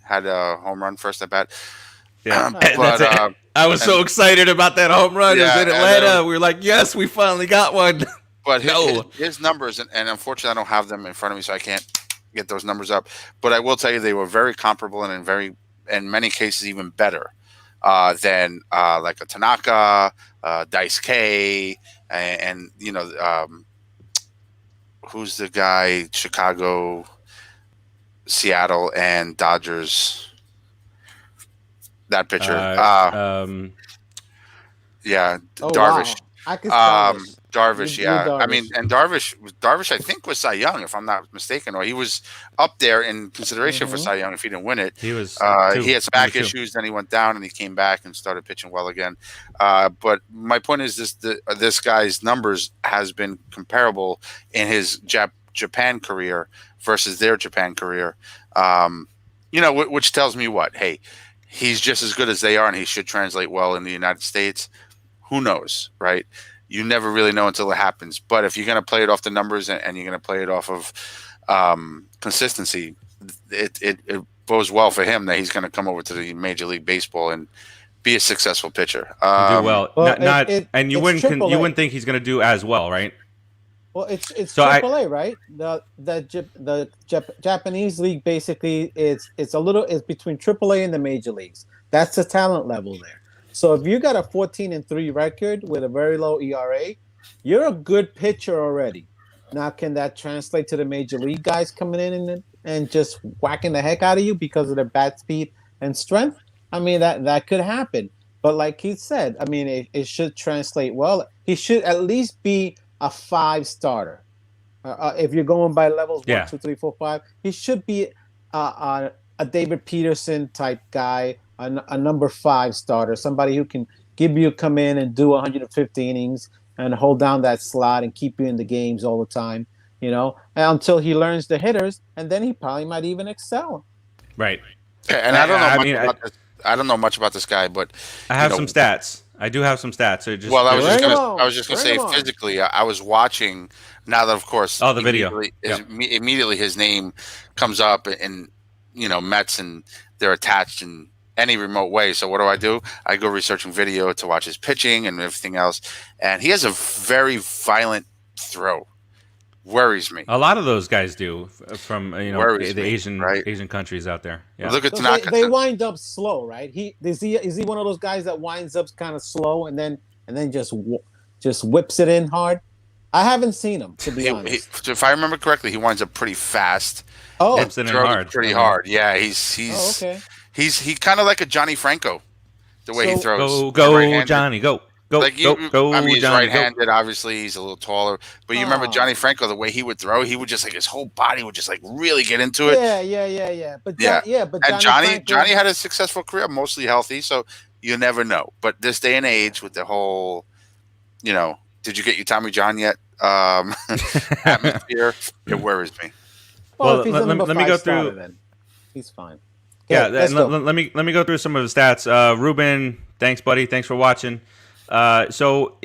had a home run first at bat. Yeah, but I was so excited about that home run. Yeah, it was in Atlanta. We were like, yes, we finally got one. But his numbers, and unfortunately, I don't have them in front of me, so I can't get those numbers up. But I will tell you, they were very comparable, and in many cases, even better than like a Tanaka, Dice K, and who's the guy? Chicago, Seattle, and Dodgers. That pitcher. Yeah, Darvish. Wow. Darvish, yeah. Darvish. I mean, and Darvish, I think was Cy Young, if I'm not mistaken, or he was up there in consideration for Cy Young if he didn't win it. He was. He had some back issues, then he went down, and he came back and started pitching well again. But my point is this guy's numbers has been comparable in his Japan career versus their Japan career. Which tells me what? Hey, he's just as good as they are, and he should translate well in the United States. Who knows, right? You never really know until it happens. But if you're going to play it off the numbers and you're going to play it off of consistency, it bodes well for him that he's going to come over to the Major League Baseball and be a successful pitcher. Do well. Well, And you it's wouldn't AAA. think he's going to do as well, right? Well, it's So AAA, right? The Japanese league basically it's between AAA and the major leagues. That's the talent level there. So if you got a 14-3 record with a very low ERA, you're a good pitcher already. Now, can that translate to the major league guys coming in and just whacking the heck out of you because of their bat speed and strength? I mean, that could happen. But like Keith said, I mean, it should translate well. He should at least be a 5 starter. If you're going by levels 1, 2, 3, 4, 5, he should be a David Peterson type guy, a number 5 starter, somebody who can come in and do 150 innings and hold down that slot and keep you in the games all the time, until he learns the hitters, and then he probably might even excel. Right. And I don't know much about this guy, but I have some stats. I do have some stats. So I was just gonna say physically, I was watching. Now that, of course, the video. Immediately his name comes up, and Mets, and they're attached in any remote way. So what do? I go researching video to watch his pitching and everything else, and he has a very violent throw. Worries me. A lot of those guys do from the Asian countries out there. Yeah. Look at Tanaka. They wind up slow, right? Is he one of those guys that winds up kind of slow and then just whips it in hard? I haven't seen him, to be honest. If I remember correctly, he winds up pretty fast. Oh, whips it in hard. Pretty hard. Yeah, he's kind of like a Johnny Franco, the way he throws. Go Johnny, go. I mean, he's Johnny, right-handed. Obviously, he's a little taller. But you remember Johnny Franco, the way he would throw, he would just his whole body would just really get into it. Yeah. But Johnny had a successful career, mostly healthy. So you never know. But this day and age, with the whole, did you get your Tommy John yet? Atmosphere, it worries me. Well, if he's let me go through. Then he's fine. Okay, let me go through some of the stats. Ruben, thanks, buddy. Thanks for watching. So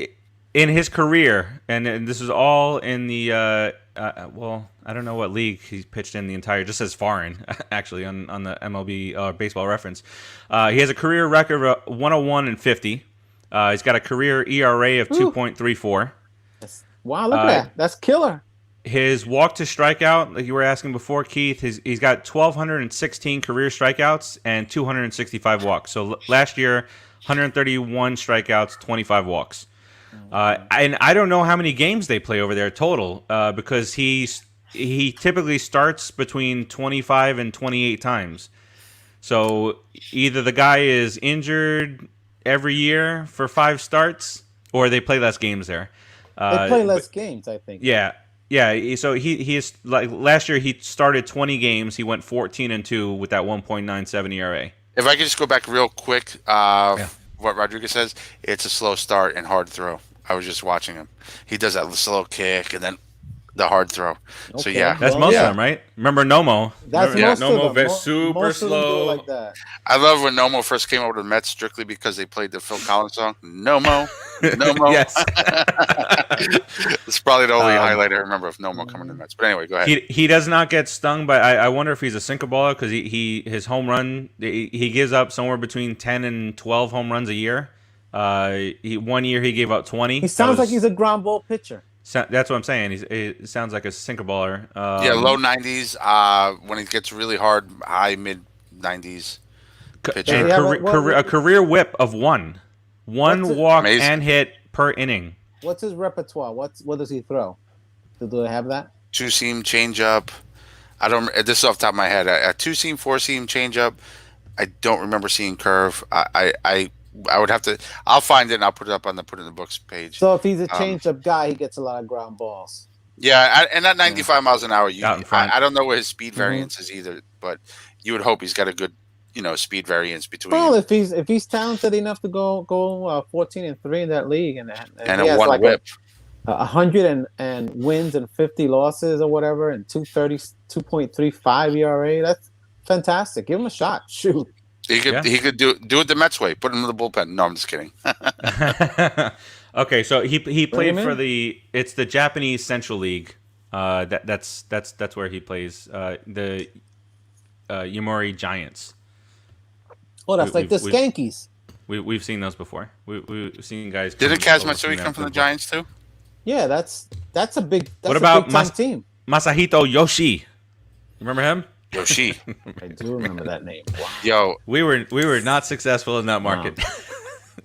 in his career, and this is all in the I don't know what league he's pitched in the entire. Just says foreign, actually, on the MLB Baseball Reference. He has a career record of 101-50. He's got a career ERA of 2.34. Wow, look at that. That's killer. His walk to strikeout, like you were asking before, Keith, he's got 1,216 career strikeouts and 265 walks. So last year, 131 strikeouts, 25 walks. And I don't know how many games they play over there total, because he typically starts between 25 and 28 times. So either the guy is injured every year for 5 starts, or they play less games there. They play less games, I think. Yeah. So he is like last year. He started 20 games. He went 14-2 with that 1.97 ERA. If I could just go back real quick, what Rodriguez says, it's a slow start and hard throw. I was just watching him. He does that slow kick and then the hard throw. Okay. So that's most of them, right? Remember Nomo? That's most of them. Super most slow. Of them go like that. I love when Nomo first came over to the Mets strictly because they played the Phil Collins song. Nomo. Yes. It's probably the only highlight I remember of Nomo coming to the Mets. But anyway, go ahead. He does not get stung, but I wonder if he's a sinker baller because his home run he gives up somewhere between 10 and 12 home runs a year. 1 year he gave up 20. He sounds like he's a ground ball pitcher. That's what I'm saying. He sounds like a sinker baller. Low 90s. When it gets really hard, high mid 90s. And a career whip of one walk amazing. And hit per inning. What's his repertoire? What does he throw? Do they have that? 2-seam changeup. I don't. This is off the top of my head. A 2-seam, 4-seam changeup. I don't remember seeing curve. I would have to. I'll find it and I'll put it up on the Put in the Books page. So if he's a changeup guy, he gets a lot of ground balls. Yeah, and at 95 miles an hour, I don't know what his speed variance is either, but you would hope he's got a good, speed variance between. Well, if he's talented enough to go 14-3 in that league, and he has like whip. 100 and wins and 50 losses or whatever, and 2.35 ERA, that's fantastic. Give him a shot. Shoot. He could do it the Mets way. Put him in the bullpen. No, I'm just kidding. Okay, so he played for it's the Japanese Central League. That's where he plays. The Yomiuri Giants. Oh, that's like the Skankies. We've seen those before. We've seen guys. Didn't Kaz Matsui come from the Giants too? Yeah, that's a big. That's what about a big time team? Masahito Yoshi? Remember him? Yoshi. I do remember that name. Wow. Yo, we were not successful in that market. Wow.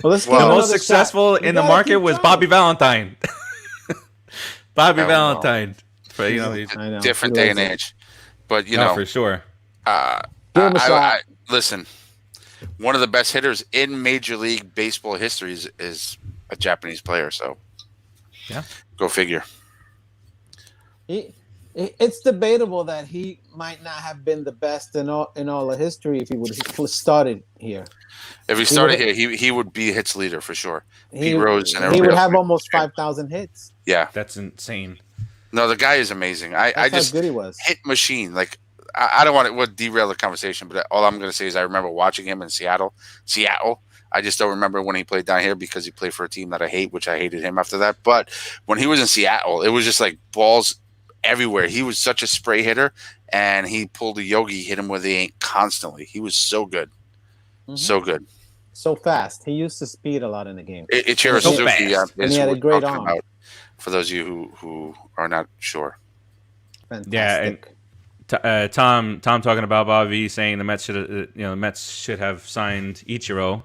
Well, let's the most successful in the market was Bobby Valentine. Bobby Valentine. For, I know. Different day and age. But, for sure. Listen, one of the best hitters in Major League Baseball history is a Japanese player. So, yeah, go figure. It's debatable that he might not have been the best in all of history if he would have started here. If he started here, he would be hits leader for sure. Pete Rose and he would have almost 5,000 hits. Yeah, that's insane. No, the guy is amazing. That's how good he was. Hit machine. Like I don't want to derail the conversation, but all I'm going to say is I remember watching him in Seattle. I just don't remember when he played down here because he played for a team that I hate, which I hated him after that. But when he was in Seattle, it was just like balls everywhere. He was such a spray hitter, and he pulled a Yogi, hit him where they ain't constantly. He was so good. Mm-hmm. So good. So fast. He used to speed a lot in the game. Ichiro Suzuki and he had a great arm. For those of you who are not sure. Fantastic. Yeah, and Tom talking about Bobby saying the Mets should have signed Ichiro.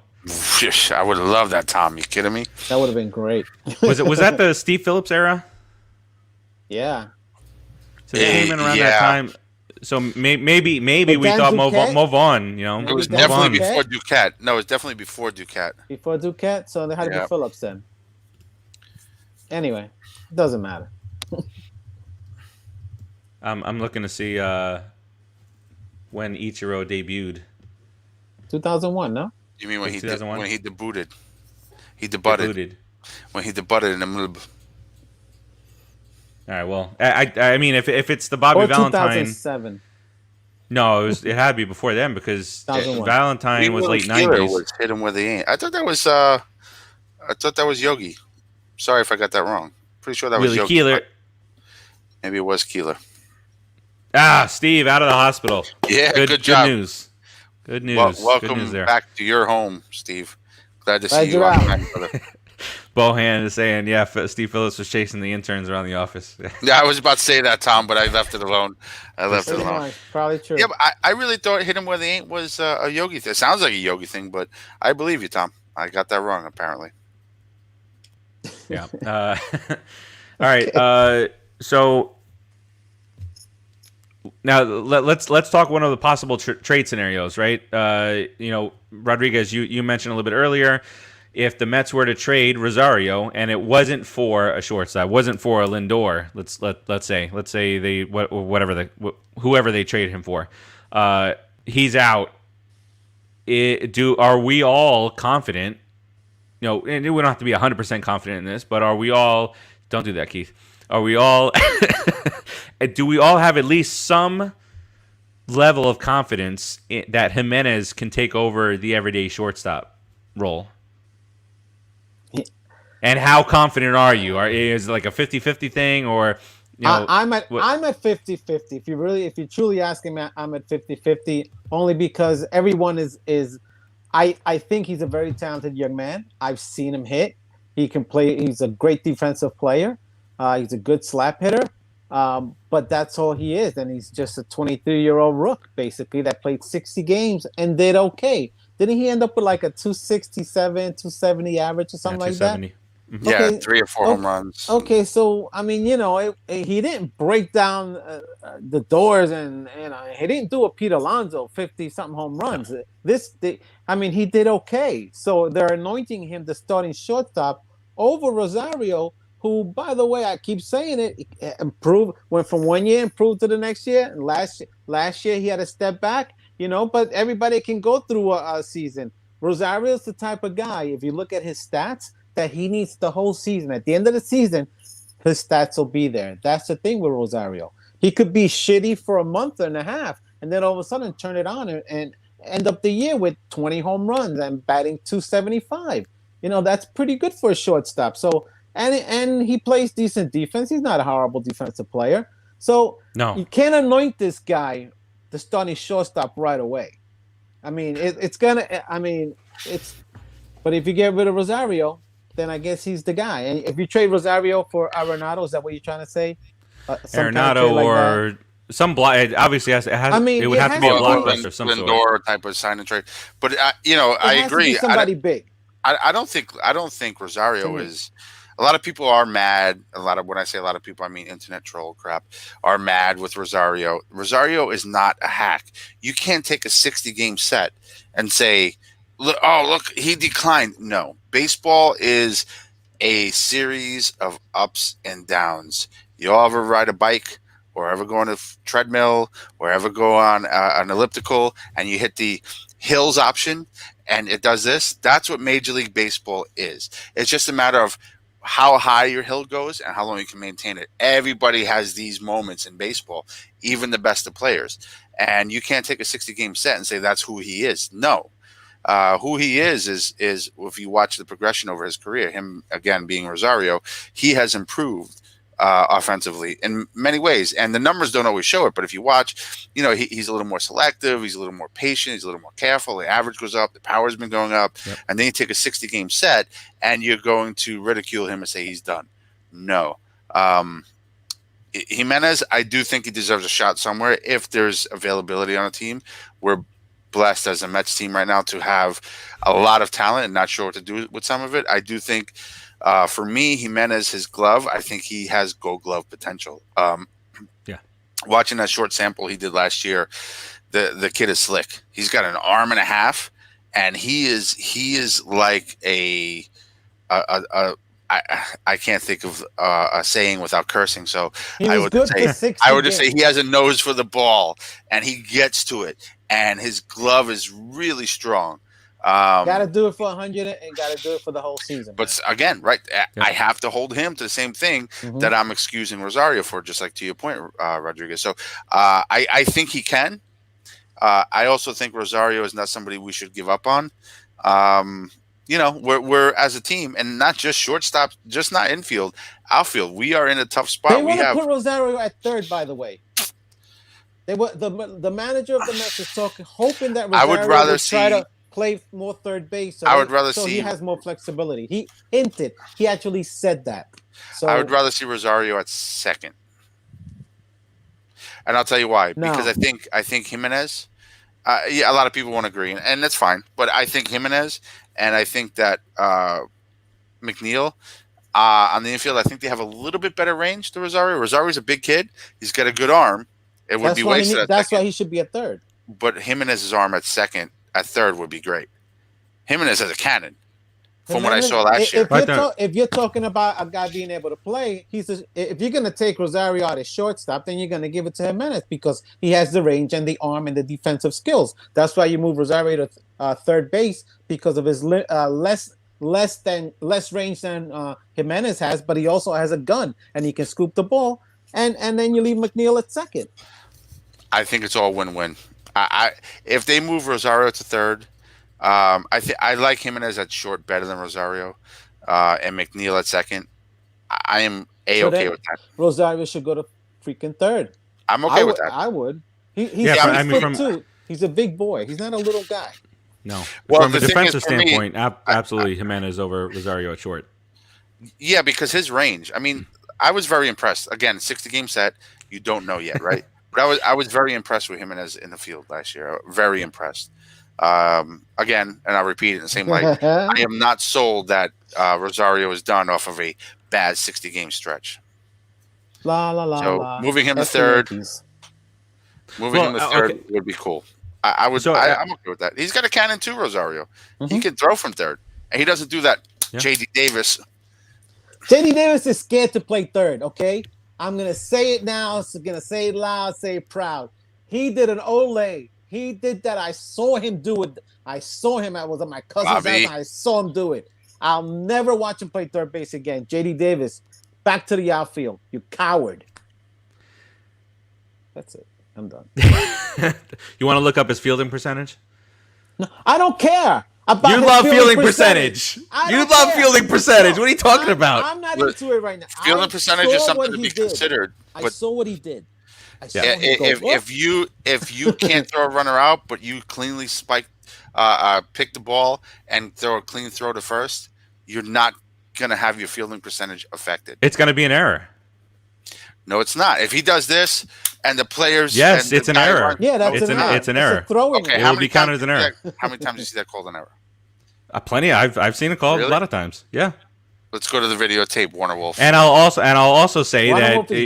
I would have loved that, Tom. You kidding me? That would have been great. Was that the Steve Phillips era? Yeah. So they came in around that time. So maybe we thought move on. It was definitely before Duquette. No, it's definitely before Duquette. Before Duquette, so they had to be Phillips then. Anyway, it doesn't matter. I'm looking to see when Ichiro debuted. 2001, no? You mean when he debuted? He debuted. When he debuted in the middle. All right. Well, I mean, if it's the Bobby Valentine, 2007. No, it had to be before then because Valentine was late 90s. Was hit him where they ain't. I thought that was Yogi. Sorry if I got that wrong. Pretty sure that was Yogi. Keeler. Maybe it was Keeler. Steve, out of the hospital. Yeah, good job. Good news. Good news. Welcome good news there. back to your home, Steve. Glad to see you. Bohan is saying, Steve Phillips was chasing the interns around the office. Yeah, I was about to say that, Tom, but I left it alone. Probably true. Yeah, but I really thought hit him where they ain't was a Yogi thing. It sounds like a Yogi thing, but I believe you, Tom. I got that wrong, apparently. Yeah. All right. So now let's talk one of the possible trade scenarios, right? Rodriguez, you mentioned a little bit earlier. If the Mets were to trade Rosario and it wasn't for a shortstop, wasn't for a Lindor, let's say they whoever they trade him for, he's out. Are we all confident? And we don't have to be 100% confident in this, but are we all? Don't do that, Keith. Are we all? Do we all have at least some level of confidence that Jimenez can take over the everyday shortstop role? And how confident are you? Is it like a 50-50 thing, or I'm at 50-50. If you truly asking me, I'm at 50-50 only because everyone is. I think he's a very talented young man. I've seen him hit. He can play. He's a great defensive player. He's a good slap hitter. But that's all he is, and he's just a 23-year-old rook basically that played 60 games and did okay. Didn't he end up with like a 267, 270 average or something like that? Mm-hmm. Yeah, 3 or 4 home runs. Okay, so I mean, he didn't break down the doors, and he didn't do a Pete Alonso 50-something home runs. He did okay. So they're anointing him the starting shortstop over Rosario, who, by the way, I keep saying it, went from 1 year improved to the next year. And last year he had a step back, but everybody can go through a season. Rosario's the type of guy, if you look at his stats, that he needs the whole season. At the end of the season, his stats will be there. That's the thing with Rosario. He could be shitty for a month and a half, and then all of a sudden turn it on and end up the year with 20 home runs and batting 275. That's pretty good for a shortstop. So, and he plays decent defense. He's not a horrible defensive player. So you can't anoint this guy the starting shortstop right away. I mean, But if you get rid of Rosario, then I guess he's the guy. And if you trade Rosario for Arenado, is that what you're trying to say? Some kind of Arenado trade like or some block. Obviously, I mean, it would have to be a blockbuster of some sort. Lindor type of sign and trade. But I has agree. To be somebody big. I don't think Rosario is. A lot of people are mad. When I say a lot of people, I mean internet troll crap, are mad with Rosario. Rosario is not a hack. You can't take a 60-game set and say, look, he declined. No, baseball is a series of ups and downs. You all ever ride a bike, or ever go on a treadmill, or ever go on an elliptical, and you hit the hills option, and it does this? That's what Major League Baseball is. It's just a matter of how high your hill goes and how long you can maintain it. Everybody has these moments in baseball, even the best of players. And you can't take a 60-game set and say that's who he is. No. Who he is if you watch the progression over his career, him, again, being Rosario, he has improved offensively in many ways. And the numbers don't always show it, but if you watch, he's a little more selective, he's a little more patient, he's a little more careful, the average goes up, the power's been going up, and then you take a 60-game set and you're going to ridicule him and say he's done. No. Jimenez, I do think he deserves a shot somewhere if there's availability on a team. We're blessed as a Mets team right now to have a lot of talent and not sure what to do with some of it. I do think for me, Jimenez, his glove, I think he has Gold Glove potential. Watching that short sample he did last year, the kid is slick. He's got an arm and a half, and he is like I can't think of a saying without cursing, so I would just say he has a nose for the ball, and he gets to it, and his glove is really strong. Got to do it for 100 and got to do it for the whole season. But again, right, I have to hold him to the same thing that I'm excusing Rosario for, just like to your point, Rodriguez. So I think he can. I also think Rosario is not somebody we should give up on. We're as a team, and not just shortstop, just not infield, outfield. We are in a tough spot. They want to put Rosario at third, by the way. They were the manager of the Mets is hoping that Rosario would try to play more third base. So he has more flexibility. He hinted. He actually said that. So I would rather see Rosario at second, and I'll tell you why. No. Because I think Jimenez. A lot of people won't agree, and that's fine. But I think Jimenez, and I think that McNeil on the infield, I think they have a little bit better range to Rosario. Rosario's a big kid. He's got a good arm. It would be wasted. That's why he should be at third. But Jimenez's arm at second, at third would be great. Jimenez has a cannon. From what I saw last year. If you're talking about a guy being able to play, if you're going to take Rosario out as shortstop, then you're going to give it to Jimenez because he has the range and the arm and the defensive skills. That's why you move Rosario to third base because of his less range than Jimenez has, but he also has a gun and he can scoop the ball. And then you leave McNeil at second. I think it's all win-win. If they move Rosario to third, I like Jimenez at short better than Rosario, and McNeil at second. I am okay with that. Rosario should go to freaking third. I'm okay with that. I would. He's a big boy. He's not a little guy. No. Well, from a defensive standpoint, absolutely Jimenez over Rosario at short. Yeah, because his range. I mean, I was very impressed. Again, 60-game set. You don't know yet, right? But I was very impressed with Jimenez in the field last year. Very impressed. Again, and I'll repeat it in the same light. I am not sold that Rosario is done off of a bad 60-game stretch. Moving him to third. Would be cool. I'm okay with that. He's got a cannon too, Rosario. He can throw from third, and he doesn't do that. Yeah. J.D. Davis. J.D. Davis is scared to play third. Okay, I'm gonna say it now. I'm gonna say it loud, say it proud. He did an Olay. He did that. I saw him do it. I saw him. I was at my cousin's house. I saw him do it. I'll never watch him play third base again. J.D. Davis, back to the outfield. You coward. That's it. I'm done. You want to look up his fielding percentage? No, I don't care. You love fielding percentage. You love fielding percentage. What are you talking about? I'm not into it right now. Fielding percentage is something to be considered. I saw what he did. If you can't throw a runner out, but you cleanly spiked pick the ball and throw a clean throw to first, you're not going to have your fielding percentage affected. It's going to be an error. No, it's not. If he does this and the players, yes, and it's an error. Yeah, that's it's an error. It's an error. Throwing it will be counted as an error. How many times do you see that called an error? Plenty. I've seen it called Really? a lot of times. Yeah. Let's go to the videotape, Warner Wolf. And I'll also say Warner that Wolf is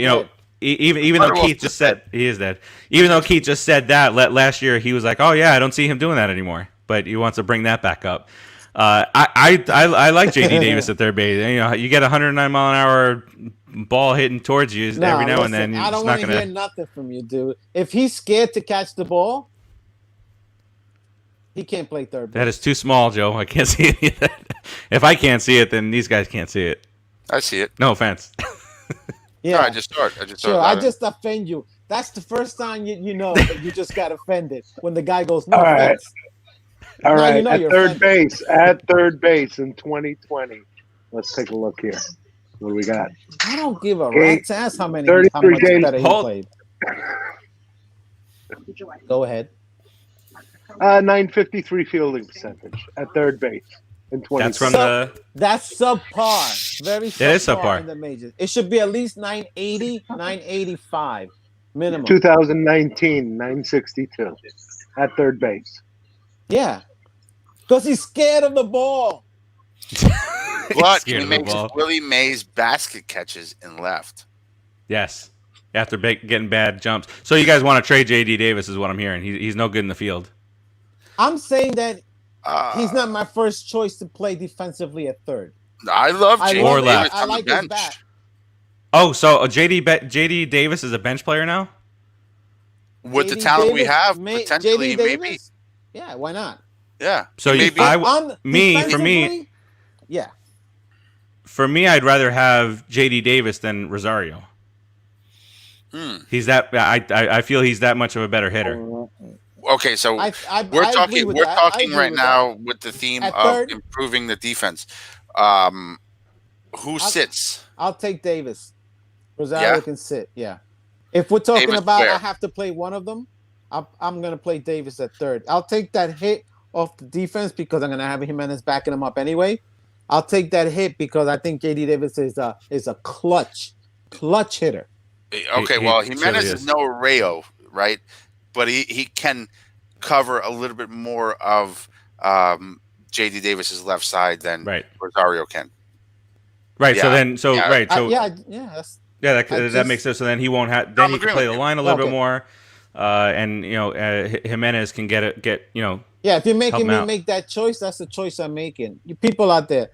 even though Warner Wolf Keith just said he is dead. Even though Keith just said that last year, he was like, "Oh yeah, I don't see him doing that anymore." But he wants to bring that back up. I like JD Davis at third base. You know, you get a 109-mile-an-hour ball hitting towards you every now and then. I don't want to hear nothing from you, dude. If he's scared to catch the ball, he can't play third base. That is too small, Joe. I can't see any of that. If I can't see it, then these guys can't see it. I see it. No offense. Yeah, No, I just saw it. Sure, I just offend you. That's the first time you know that you just got offended when the guy goes, "No offense." All Now right, you know at you're third offended. base, at third base in 2020. Let's take a look here. What do we got? I don't give a rat's ass how much 33 games. better he played. Go ahead. 953 fielding percentage at third base in 2020. That's from That's subpar. Very subpar. It is subpar. In the majors. It should be at least 980, 985 minimum. 2019, 962 at third base. Yeah. Because he's scared of the ball. But scared he of the makes ball. Willie Mays basket catches in left. Yes. After getting bad jumps. So you guys want to trade JD Davis is what I'm hearing. He's no good in the field. I'm saying that he's Uh, not my first choice to play defensively at third. I love I J.D. Or Davis left. I on like the his bench. bat. Oh, so JD Davis is a bench player now? With the JD talent we Davis, have, may- potentially, JD maybe. Davis? Yeah, why not? Yeah. So you- maybe. I- On defensively, yeah. For me, I'd rather have JD Davis than Rosario. He's that. I feel he's that much of a better hitter. Okay, so I we're agree talking. with We're that. I talking agree right with now with the theme At of third- improving the defense. Who sits? I'll take Davis. Rosario Yeah? can sit. Yeah. If we're talking Davis about where? I have to play one of them, I'm going to play Davis at third. I'll take that hit off the defense because I'm going to have Jimenez backing him up anyway. I'll take that hit because I think JD Davis is a clutch hitter. Okay, he well, surely Jimenez is. is no Rayo, right? But he can cover a little bit more of J.D. Davis's left side than Right. Rosario can. Right. So Yeah. then, so Yeah. right. So yeah. That's that I that just- makes sense. So then he won't have. Then I'm he can agreeing play with the you. line a little bit Okay. more, and Jimenez can get yeah. If you're making Help him me out. make that choice, that's the choice I'm making. You people out there,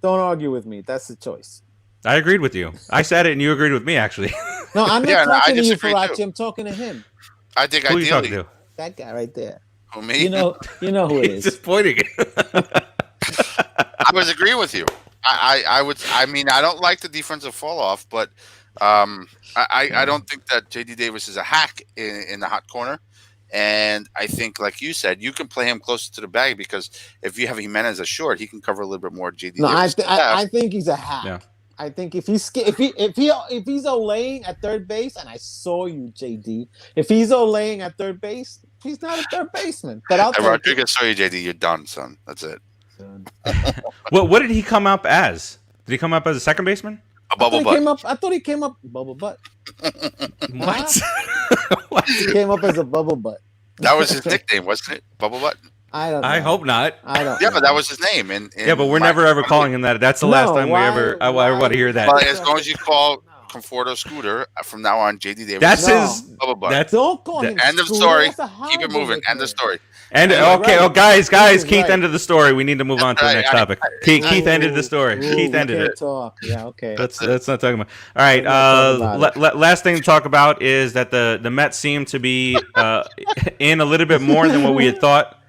don't argue with me. That's the choice. I agreed with you. I said it, and you agreed with me. Actually, No, I'm not Yeah, no, I talking to you, disagree, too. Farachi. I'm talking to him. I think who are you talking ideally, to? That guy right there. who, me? You know who it He's is. just pointing. I was agreeing with you. I would. I mean, I don't like the defensive fall off, but I don't think that J.D. Davis is a hack in the hot corner. And I think, like you said, you can play him closer to the bag because if you have Jimenez as short, he can cover a little bit more. J.D. No, Davis. I think he's a hack. Yeah. I think if he's if he's Olaying at third base, and I saw you, JD. If he's Olaying at third base, he's not a third baseman. But I'll Hey, take it. Rodriguez, saw you, J.D. You're done, son. That's it. What did he come up as? Did he come up as a second baseman? A bubble butt. I thought he came up bubble butt. What? He came up as a bubble butt. That was his nickname, wasn't it? Bubble butt. I don't know. I hope not. I don't Yeah, know. but that was his name. Yeah, but we're never ever calling him that. That's the last No, time why- I want to hear that. Well, as long as you call Conforto Scooter from now on, J.D. Davis. That's No. his. Bubble butt. That's Don't call him. End of Scooter. story. That's a Keep it horrible moving. End nickname. of story. And Yeah, okay, right. oh guys, This is Keith right. ended the story. We need to move on to the Right, next I- topic. Keith ended the story. Ooh, Keith we ended can't it. Talk. Yeah, okay. That's not talking about. All right. We're not talking about Last thing to talk about is that the Mets seem to be in a little bit more than what we had thought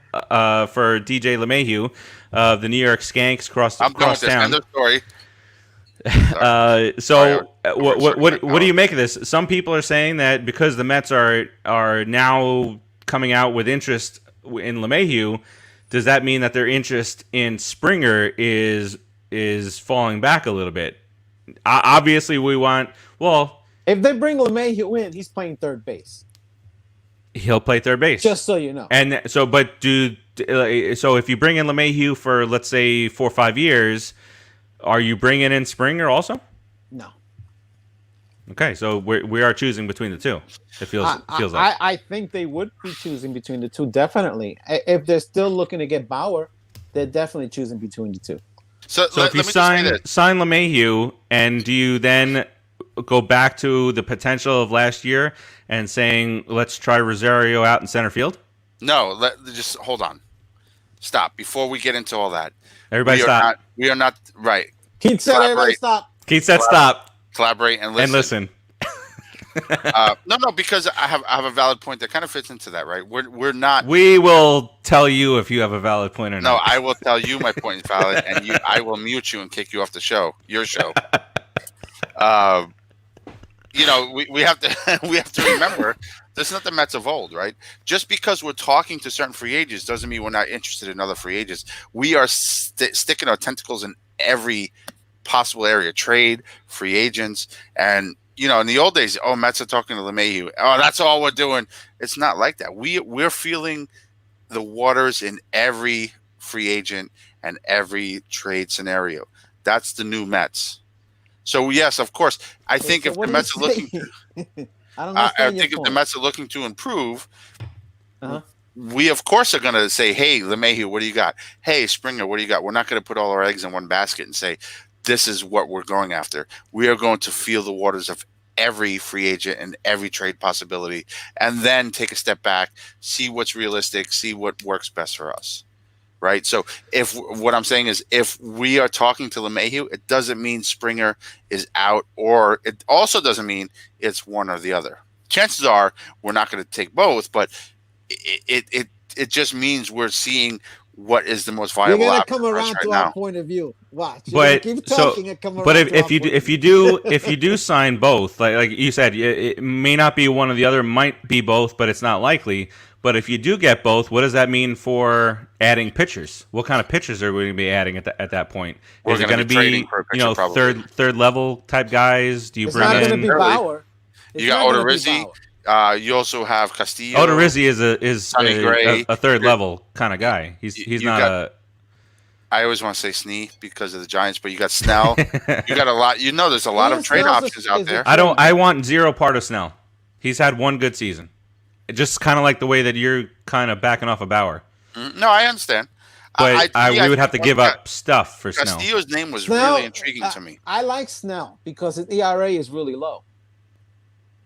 for DJ LeMahieu of the New York Skanks I'm done with across this. town. End of story. So Sorry, what do you make of this? Some people are saying that because the Mets are now coming out with interest in LeMahieu, does that mean that their interest in Springer is falling back a little bit? Obviously, we want. Well, If they bring LeMahieu in, he's playing third base. he'll play third base. Just so you know. And so, but do So if you bring in LeMahieu for, let's say, 4 or 5 years, are you bringing in Springer also? No. Okay, so we are choosing between the two. It feels like. I think they would be choosing between the two, definitely. If they're still looking to get Bauer, they're definitely choosing between the two. So if you sign LeMahieu, and do you then go back to the potential of last year and saying, let's try Rosario out in center field? No, just hold on. Stop. Before we get into all that. Everybody stop. We are not, right. Keith said everybody stop. Keith said stop. Collaborate and listen. No, because I have a valid point that kind of fits into that, right? We're not. We will tell you if you have a valid point or not. No, I will tell you my point is valid, and I will mute you and kick you off the show, your show. We have to remember this is not the Mets of old, right? Just because we're talking to certain free agents doesn't mean we're not interested in other free agents. We are sticking our tentacles in every possible area: trade, free agents, and in the old days, Mets are talking to LeMahieu. Oh, that's all we're doing. It's not like that. We're feeling the waters in every free agent and every trade scenario. That's the new Mets. So yes, of course, I think if the Mets are looking, if the Mets are looking to improve, we of course are going to say, "Hey, LeMahieu, what do you got? Hey, Springer, what do you got?" We're not going to put all our eggs in one basket and say, this is what we're going after. We are going to feel the waters of every free agent and every trade possibility, and then take a step back, see what's realistic, see what works best for us. Right. So what I'm saying is, if we are talking to LeMahieu, it doesn't mean Springer is out, or it also doesn't mean it's one or the other. Chances are we're not going to take both, but it just means we're seeing what is the most viable. You're gonna come around to our point of view. Watch. But keep talking and come around. But if you do sign both, like you said, it may not be one or the other, might be both, but it's not likely. But if you do get both, what does that mean for adding pitchers? What kind of pitchers are we going to be adding at that point? Is it going to be third level type guys? Do you bring in? It's not going to be Bauer. You got Odorizzi. You also have Castillo. Odorizzi is a third level kind of guy. He's not I always want to say Snee because of the Giants, but you got Snell. You got a lot. There's a lot of trade options out there. I want zero part of Snell. He's had one good season. Just kind of like the way that you're kind of backing off of Bauer. No, I understand. But we would have to give up stuff for Snell. Castillo's name was really intriguing to me. I like Snell because his ERA is really low.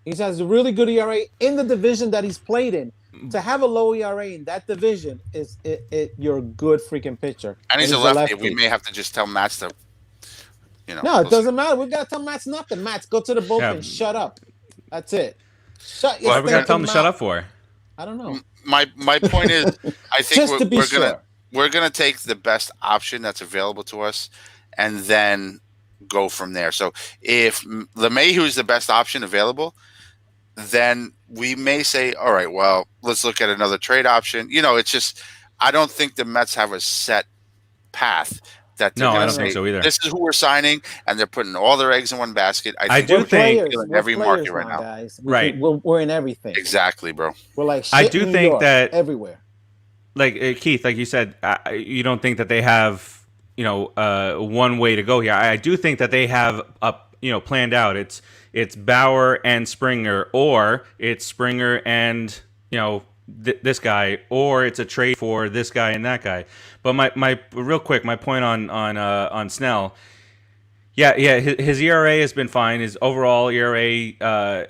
He has a really good ERA in the division that he's played in. To have a low ERA in that division is you're a good freaking pitcher. And he's a lefty. We may have to just tell Matt to, No, it doesn't matter. We've got to tell Matt nothing. Matt, go to the bullpen. Shut up. That's it. What are we gonna tell him to shut up for? I don't know. My point is, I think we're gonna take the best option that's available to us, and then go from there. So if LeMahieu is the best option available, then we may say, all right, well, let's look at another trade option. It's just, I don't think the Mets have a set path that they're going to say, think so either. This is who we're signing, and they're putting all their eggs in one basket. I do think in every market right now. Guys. We're in everything. Exactly, bro. We're like shit I do in think York, that everywhere. Like Keith, like you said, you don't think that they have, one way to go here. I do think that they have planned out. It's Bauer and Springer, or it's Springer and this guy, or it's a trade for this guy and that guy. But my real quick, my point on Snell, his ERA has been fine. His overall ERA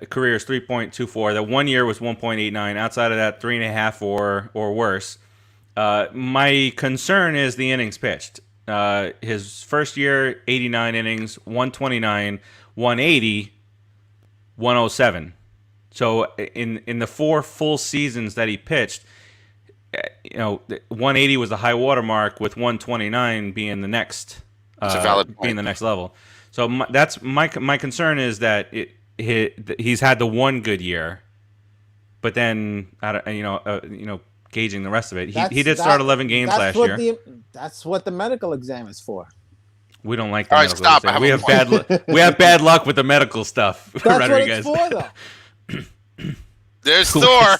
career is 3.24. That 1 year was 1.89. Outside of that, 3.5 or worse. My concern is the innings pitched. His first year, 89 innings, 129, 180, 107. So in the 4 full seasons that he pitched, 180 was the high water mark, with 129 being the next being the next level. So that's my concern is that he's had the one good year, but then gauging the rest of it, he did start 11 games last year. That's what the medical exam is for. We don't like the medical exam. We have bad luck with the medical stuff. That's Rodriguez. What it's for, though. There's Thor.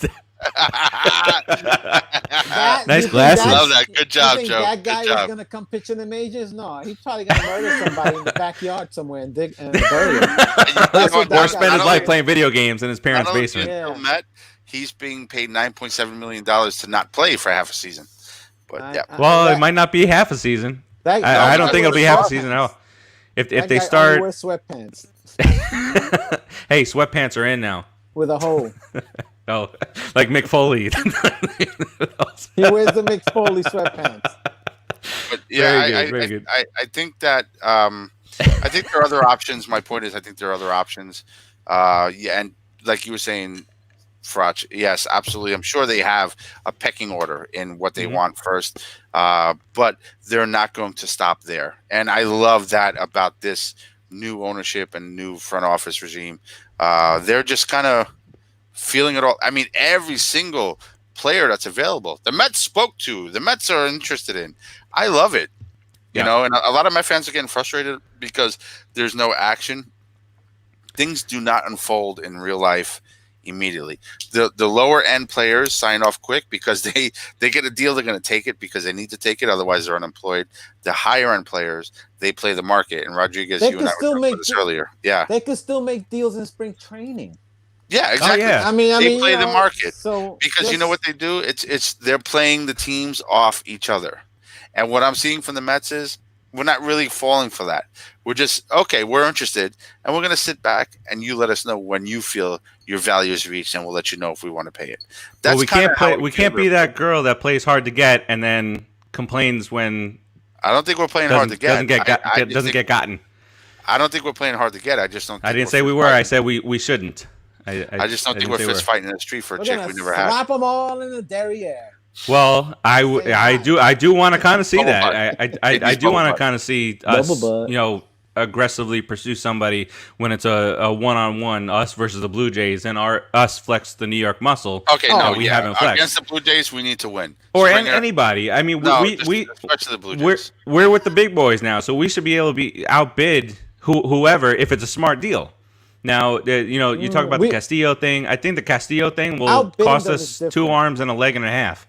Nice you think glasses. that's- Love that. Good job, you think Joe. that guy Good is job. gonna come pitch in the majors? No, he's probably gonna murder somebody in the backyard somewhere and dig and bury him. That's what Or that spend guy his life did. playing video games in his parents' Not only basement. Yeah. Met, he's being paid $9.7 million to not play for half a season. But yeah, Well, that- it might not be half a season. that- I don't that think it'll was be half a sweatpants. season at all. If That they guy only start, wears sweatpants hey, sweatpants are in now. with a hole. Oh, like Mick Foley. He wears the Mick Foley sweatpants. but yeah, Very good. I think that I think there are other options. My point is, I think there are other options. Yeah, and like you were saying, Frotch, yes, absolutely. I'm sure they have a pecking order in what they want first, but they're not going to stop there. And I love that about this new ownership and new front office regime. They're just kind of feeling it all. I mean, every single player that's available, the Mets spoke to, the Mets are interested in. I love it. You know, and a lot of my fans are getting frustrated because there's no action. Things do not unfold in real life immediately. The lower end players sign off quick because they get a deal, they're going to take it because they need to take it, otherwise they're unemployed. The higher end players, they play the market. And Rodriguez, They you and can I still were talking make about this earlier. Yeah, They could still make deals in spring training. yeah, exactly. yeah. I mean, They you play the know, market. So Because you know what they do? It's they're playing the teams off each other. And what I'm seeing from the Mets is we're not really falling for that. We're just, okay, we're interested, and we're going to sit back, and you let us know when you feel your value is reached, and we'll let you know if we want to pay it. That's Well, we kinda can't how play. I We feel can't be about- that girl that plays hard to get and then complains when I don't think we're playing hard to get. doesn't get I just doesn't think- get gotten. I don't think we're playing hard to get. I just don't. Think I didn't we're say we fist were. I fighting. said we shouldn't. I just don't think didn't we're say fist fighting in the street for a we're chick gonna we never had. slap them all in the derriere. Well, I do want to kind of see Bubble that. butt. I do Bubble want to butt. kind of see us, Bubble butt. Aggressively pursue somebody when it's a one-on-one, us versus the Blue Jays, and us flex the New York muscle. Okay, no, we yeah. haven't flexed. Against the Blue Jays, we need to win. Or Springer- anybody. I mean, No, we especially the Blue we're Jays. we're with the big boys now, so we should be able to be outbid whoever if it's a smart deal. Now, you talk about the Castillo thing. I think the Castillo thing will Outbidding cost them us is 2 different. arms and a leg and a half.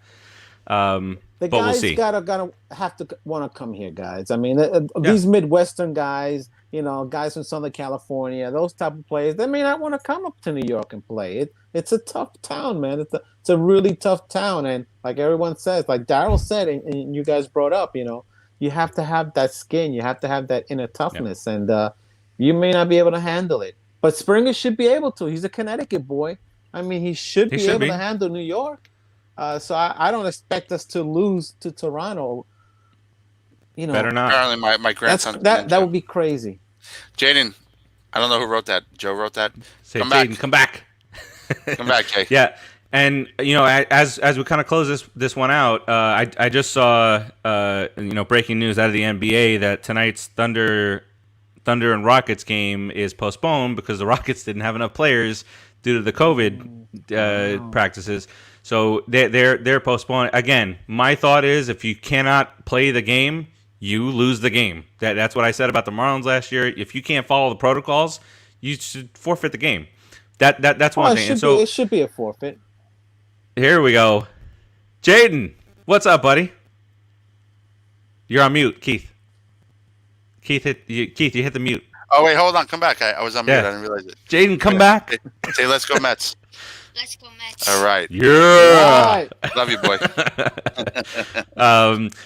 The But we'll guys see. gotta have to want to come here, guys. I mean, these Midwestern guys, guys from Southern California, those type of players, they may not want to come up to New York and play. It's a tough town, man. It's a really tough town, and like everyone says, like Daryl said, and you guys brought up, you have to have that skin, you have to have that inner toughness, and you may not be able to handle it. But Springer should be able to. He's a Connecticut boy. I mean, he should be able to handle New York. So I don't expect us to lose to Toronto. Better not. Apparently, my grandson. That would be crazy. Jaden, I don't know who wrote that. Joe wrote that. Say, Come back. Jaden, come back. Come back, Jay. Yeah, and as we kind of close this one out, I just saw breaking news out of the NBA that tonight's Thunder and Rockets game is postponed because the Rockets didn't have enough players due to the COVID practices. So they're postponing again. My thought is, if you cannot play the game, you lose the game. That's what I said about the Marlins last year. If you can't follow the protocols, you should forfeit the game. That's one thing. And so it should be a forfeit. here we go. Jaden, what's up, buddy? You're on mute, Keith. Keith, you hit the mute. Oh wait, hold on. Come back. I was on mute. Yeah. I didn't realize it. Jaden, come back. Say, let's go Mets. Let's go Mets. All right. Yeah. Right. Love you, boy.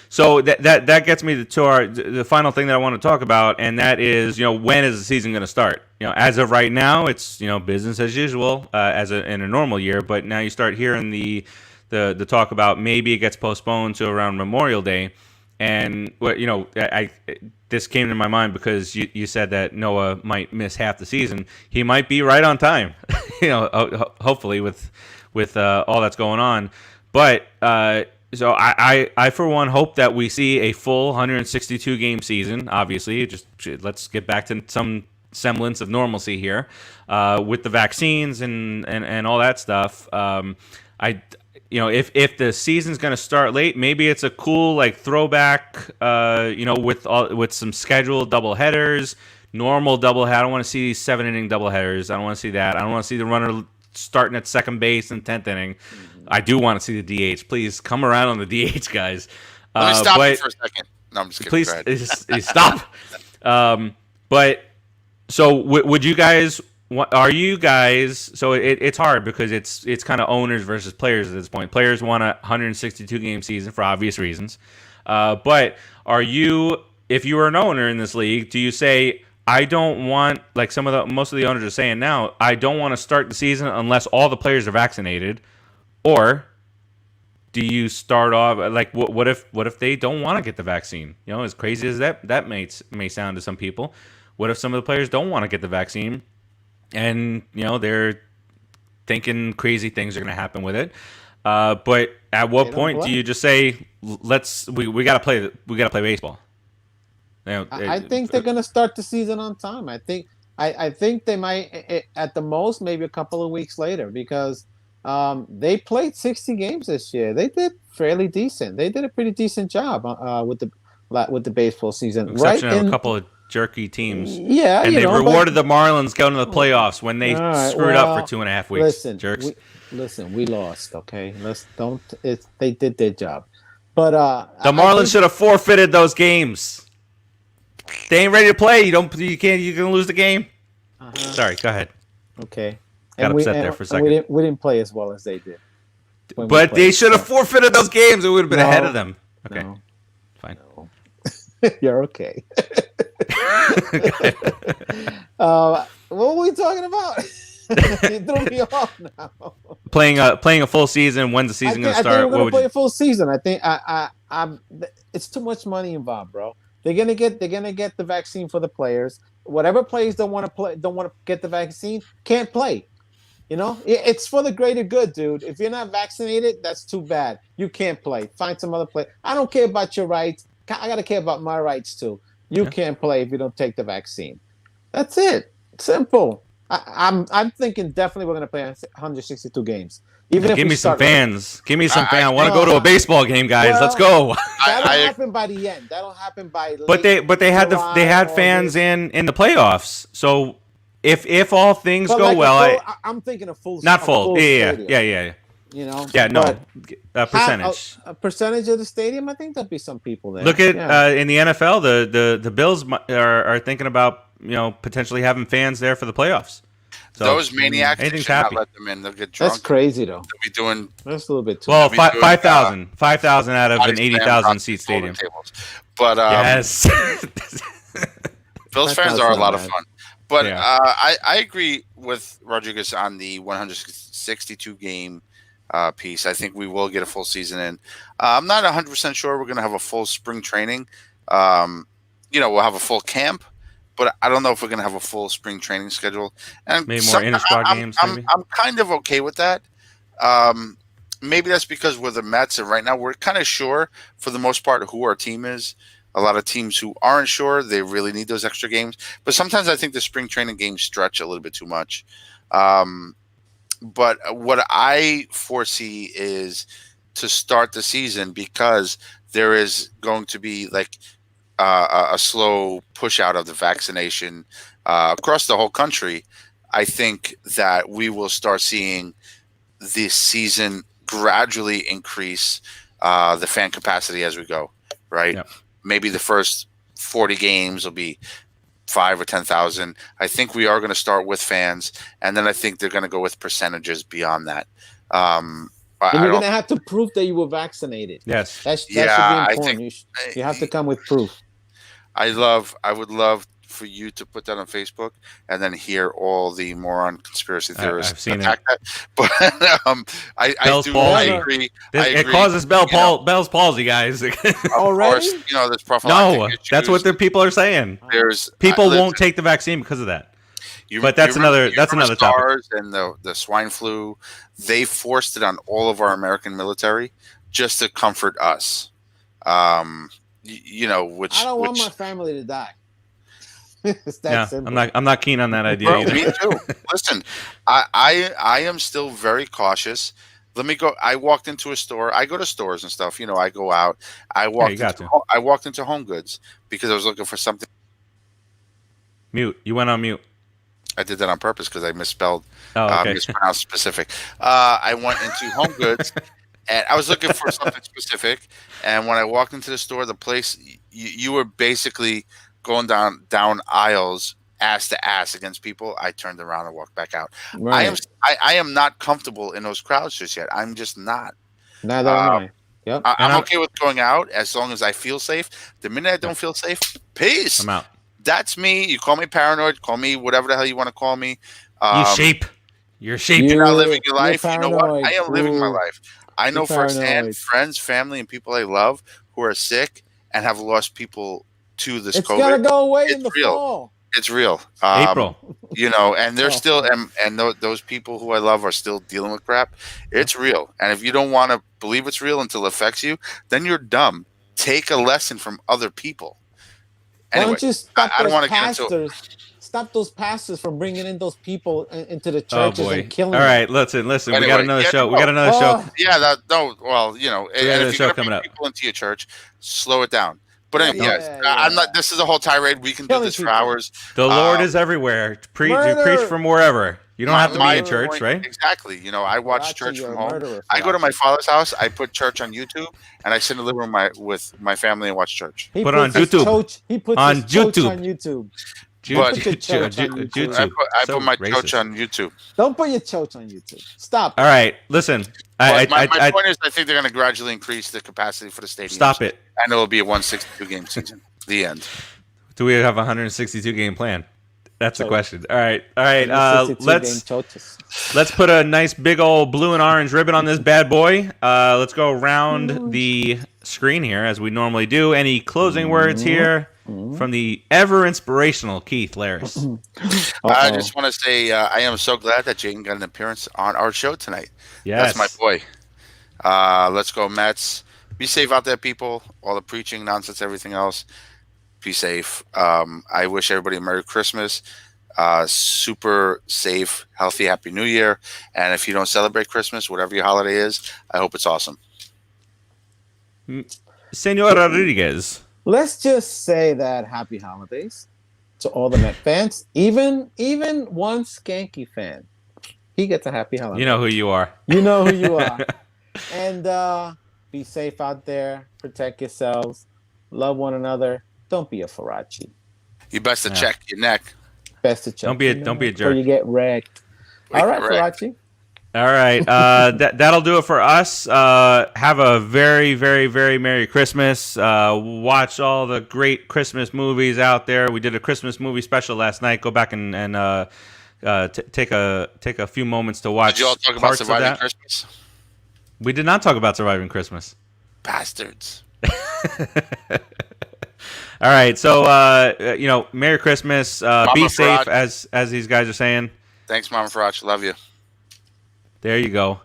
So that gets me to the final thing that I want to talk about, and that is, when is the season going to start? As of right now, it's business as usual in a normal year. But now you start hearing the talk about maybe it gets postponed to around Memorial Day, and this came to my mind because you said that Noah might miss half the season. He might be right on time, hopefully with all that's going on. But so I for one hope that we see a full 162 game season. Obviously, just let's get back to some semblance of normalcy here with the vaccines and all that stuff. If the season's going to start late, maybe it's a cool throwback, with some scheduled double headers, normal double header. I don't want to see 7-inning double headers. I don't want to see that. I don't want to see the runner starting at second base in 10th inning. I do want to see the DH. Please come around on the DH, guys. Let me stop you for a second. No, I'm just kidding. Please stop. But so would you guys? Are you guys? So it's hard because it's kind of owners versus players at this point. Players want a 162 game season for obvious reasons. But are you? If you were an owner in this league, do you say I don't want, like most of the owners are saying now, I don't want to start the season unless all the players are vaccinated, or do you start off like what if they don't want to get the vaccine? You know, as crazy as that may sound to some people, what if some of the players don't want to get the vaccine, and they're thinking crazy things are going to happen with it? But at what point do you just say we got to play baseball? I think they're going to start the season on time. I think they might at the most maybe a couple of weeks later, because they played 60 games this year. They did fairly decent. They did a pretty decent job with the baseball season. Exception of a couple of jerky teams. Yeah, and they rewarded the Marlins going to the playoffs when they screwed up for 2.5 weeks. Listen, jerks. We lost. Okay, they did their job, but the Marlins should have forfeited those games. They ain't ready to play. You can lose the game. Sorry, go ahead. Okay. Got upset there for a second. We didn't play as well as they did. But they should have forfeited those games. It would have been ahead of them. Okay. No, fine. No. You're okay. What were we talking about? You threw me off now. Playing a full season. When's the season going to start? I think we're going to play a full season. I think it's too much money involved, bro. They're gonna get the vaccine for the players. Whatever players don't want to get the vaccine, can't play. It's for the greater good, dude. If you're not vaccinated, that's too bad. You can't play. Find some other play. I don't care about your rights. I gotta care about my rights too. You can't play if you don't take the vaccine. That's it. Simple. I'm thinking definitely we're gonna play 162 games. Give me some fans. Give me some fans. I want to go to a baseball game, guys. Well, let's go. That'll happen by the end. That'll happen by. But they had fans in the playoffs. So if all things go well, I'm thinking a full. Not full. Yeah. Yeah. No. A percentage. A percentage of the stadium. I think there'll be some people there. Look at in the NFL, the Bills are thinking about potentially having fans there for the playoffs. So, those maniacs, they should not let them in. They'll get drunk. That's crazy, though. They'll be doing. That's a little bit too. Well, 5,000 out of an 80,000 seat stadium. But yes, Bills fans are a lot of fun. But I agree with Rodriguez on the 162 game piece. I think we will get a full season in. I'm not 100% sure we're going to have a full spring training. We'll have a full camp. But I don't know if we're going to have a full spring training schedule. And maybe more inter-squad games. I'm kind of okay with that. Maybe that's because we're the Mets, and right now we're kind of sure, for the most part, who our team is. A lot of teams who aren't sure, they really need those extra games. But sometimes I think the spring training games stretch a little bit too much. But what I foresee is to start the season, because there is going to be a slow push out of the vaccination across the whole country. I think that we will start seeing this season gradually increase the fan capacity as we go, right? Yep. Maybe the first 40 games will be 5 or 10,000. I think we are going to start with fans, and then I think they're going to go with percentages beyond that. You're going to have to prove that you were vaccinated. Yes. That should be important. You have to come with proof. I would love for you to put that on Facebook and then hear all the moron conspiracy theorists attack that. But I agree. It causes Bell's palsy, guys. Of course, there's prophylactic issues. That's what the people are saying. People won't take the vaccine because of that. But that's another topic. SARS and the swine flu, they forced it on all of our American military just to comfort us. Which I don't want my family to die. It's that simple. I'm not keen on that idea either. Me too. Listen, I am still very cautious. Let me go. I walked into a store. I go to stores and stuff. I go out. I walked into Home Goods because I was looking for something. Mute. You went on mute. I did that on purpose because I misspelled, Oh, okay. mispronounced specific. I went into Home Goods, and I was looking for something specific. And when I walked into the store, the place you were basically going down aisles ass to ass against people. I turned around and walked back out. Right. I am not comfortable in those crowds just yet. I'm just not. Neither am I. Yep. I'm okay with going out as long as I feel safe. The minute I don't feel safe, peace. I'm out. That's me. You call me paranoid, call me whatever the hell you want to call me. You're shape. You're not living your You're life. You know what? paranoid. I am living my Ooh. life. I know You're firsthand paranoid. friends, family, and people I love who are sick and have lost people to this It's COVID. gonna go away in It's the real. fall. It's real. April. You know, and they're Oh. still, and those people who I love are still dealing with crap. It's real. And if you don't want to believe it's real until it affects you, then you're dumb. Take a lesson from other people. Anyway, Why don't you stop I don't those want to get into pastors? Stop those pastors from bringing in those people into the Oh churches boy. and killing All them. right, listen. We Anyway, got another yeah, show. We no. got another show. Yeah, that no. Well, you know, got and another if show you're coming gonna up. bring people into your church, slow it down. But Yeah, anyway, yes, yeah. I'm not. This is a whole tirade. We can do Killing this for people. hours. The Lord is everywhere. You Murder. preach from wherever. You don't have to be My in church, point- right? Exactly. You know, I watch Farachi, church you're from a home. murderer, I go to my Farachi. father's house. I put church on YouTube, and I sit in the living room with my family and watch church. He Put puts on his YouTube. choach- He puts On his choach YouTube. on YouTube. But- Put your choach on YouTube. I So put my racist. church on YouTube. Don't put your choach on YouTube. Stop. All right, listen. But my I point is, I think they're going to gradually increase the capacity for the stadium. stop it. And it'll be a 162 game season. The end. Do we have a 162 game plan? That's the So- question. All right. 62 game Let's choaches. put a nice big old blue and orange ribbon on this bad boy. Let's go around the screen here as we normally do. Any closing words here from the ever inspirational Keith Laris? I just want to say I am so glad that Jaden got an appearance on our show tonight. Yes. That's my boy. Let's go, Mets. Be safe out there, people. All the preaching, nonsense, everything else. Be safe. I wish everybody a Merry Christmas. Super safe, healthy, Happy New Year. And if you don't celebrate Christmas, whatever your holiday is, I hope it's awesome. Senor Rodriguez. Let's just say that happy holidays to all the Met fans, even one Skanky fan. He gets a happy holiday. You know who you are. You know who you are. And be safe out there. Protect yourselves. Love one another. Don't be a Farachi. You best to Yeah. check your neck. Best to check. Don't be a Or jerk. you get wrecked. All right, Correct. Farachi. All right. That'll do it for us. Have a very, very, very Merry Christmas. Watch all the great Christmas movies out there. We did a Christmas movie special last night. Go back and take a few moments to watch. Did you all talk about parts of surviving that. Christmas? We did not talk about surviving Christmas. Bastards. All right. So Merry Christmas. Be safe, Farad. as these guys are saying. Thanks, Mama Farach. Love you. There you go.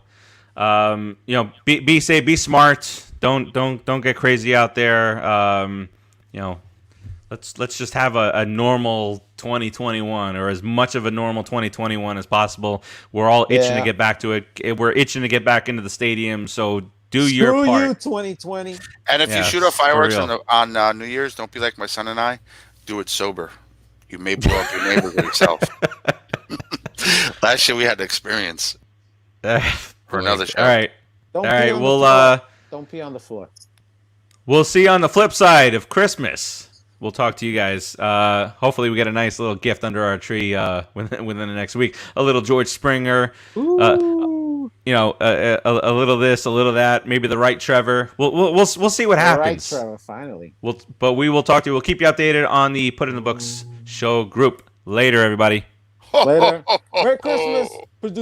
Be safe, be smart. Don't get crazy out there. Let's just have a normal 2021, or as much of a normal 2021 as possible. We're all itching to get back to it. We're itching to get back into the stadium. So do your Screw part. you, 2020. And if you Yes, shoot off fireworks for on New Year's, don't be like my son and I. Do it sober. You may blow up your neighbors or yourself. Last year we had to experience for another show. All right. Don't All pee right. on the We'll floor. Don't pee on the floor. we'll see you on the flip side of Christmas. We'll talk to you guys. Hopefully, we get a nice little gift under our tree within the next week. A little George Springer. Ooh. A little this, a little that. Maybe the right Trevor. We'll see what All right, happens. Trevor, finally. But we will talk to you. We'll keep you updated on the Put in the Books show group. Later, everybody. Later. Merry Christmas, producer.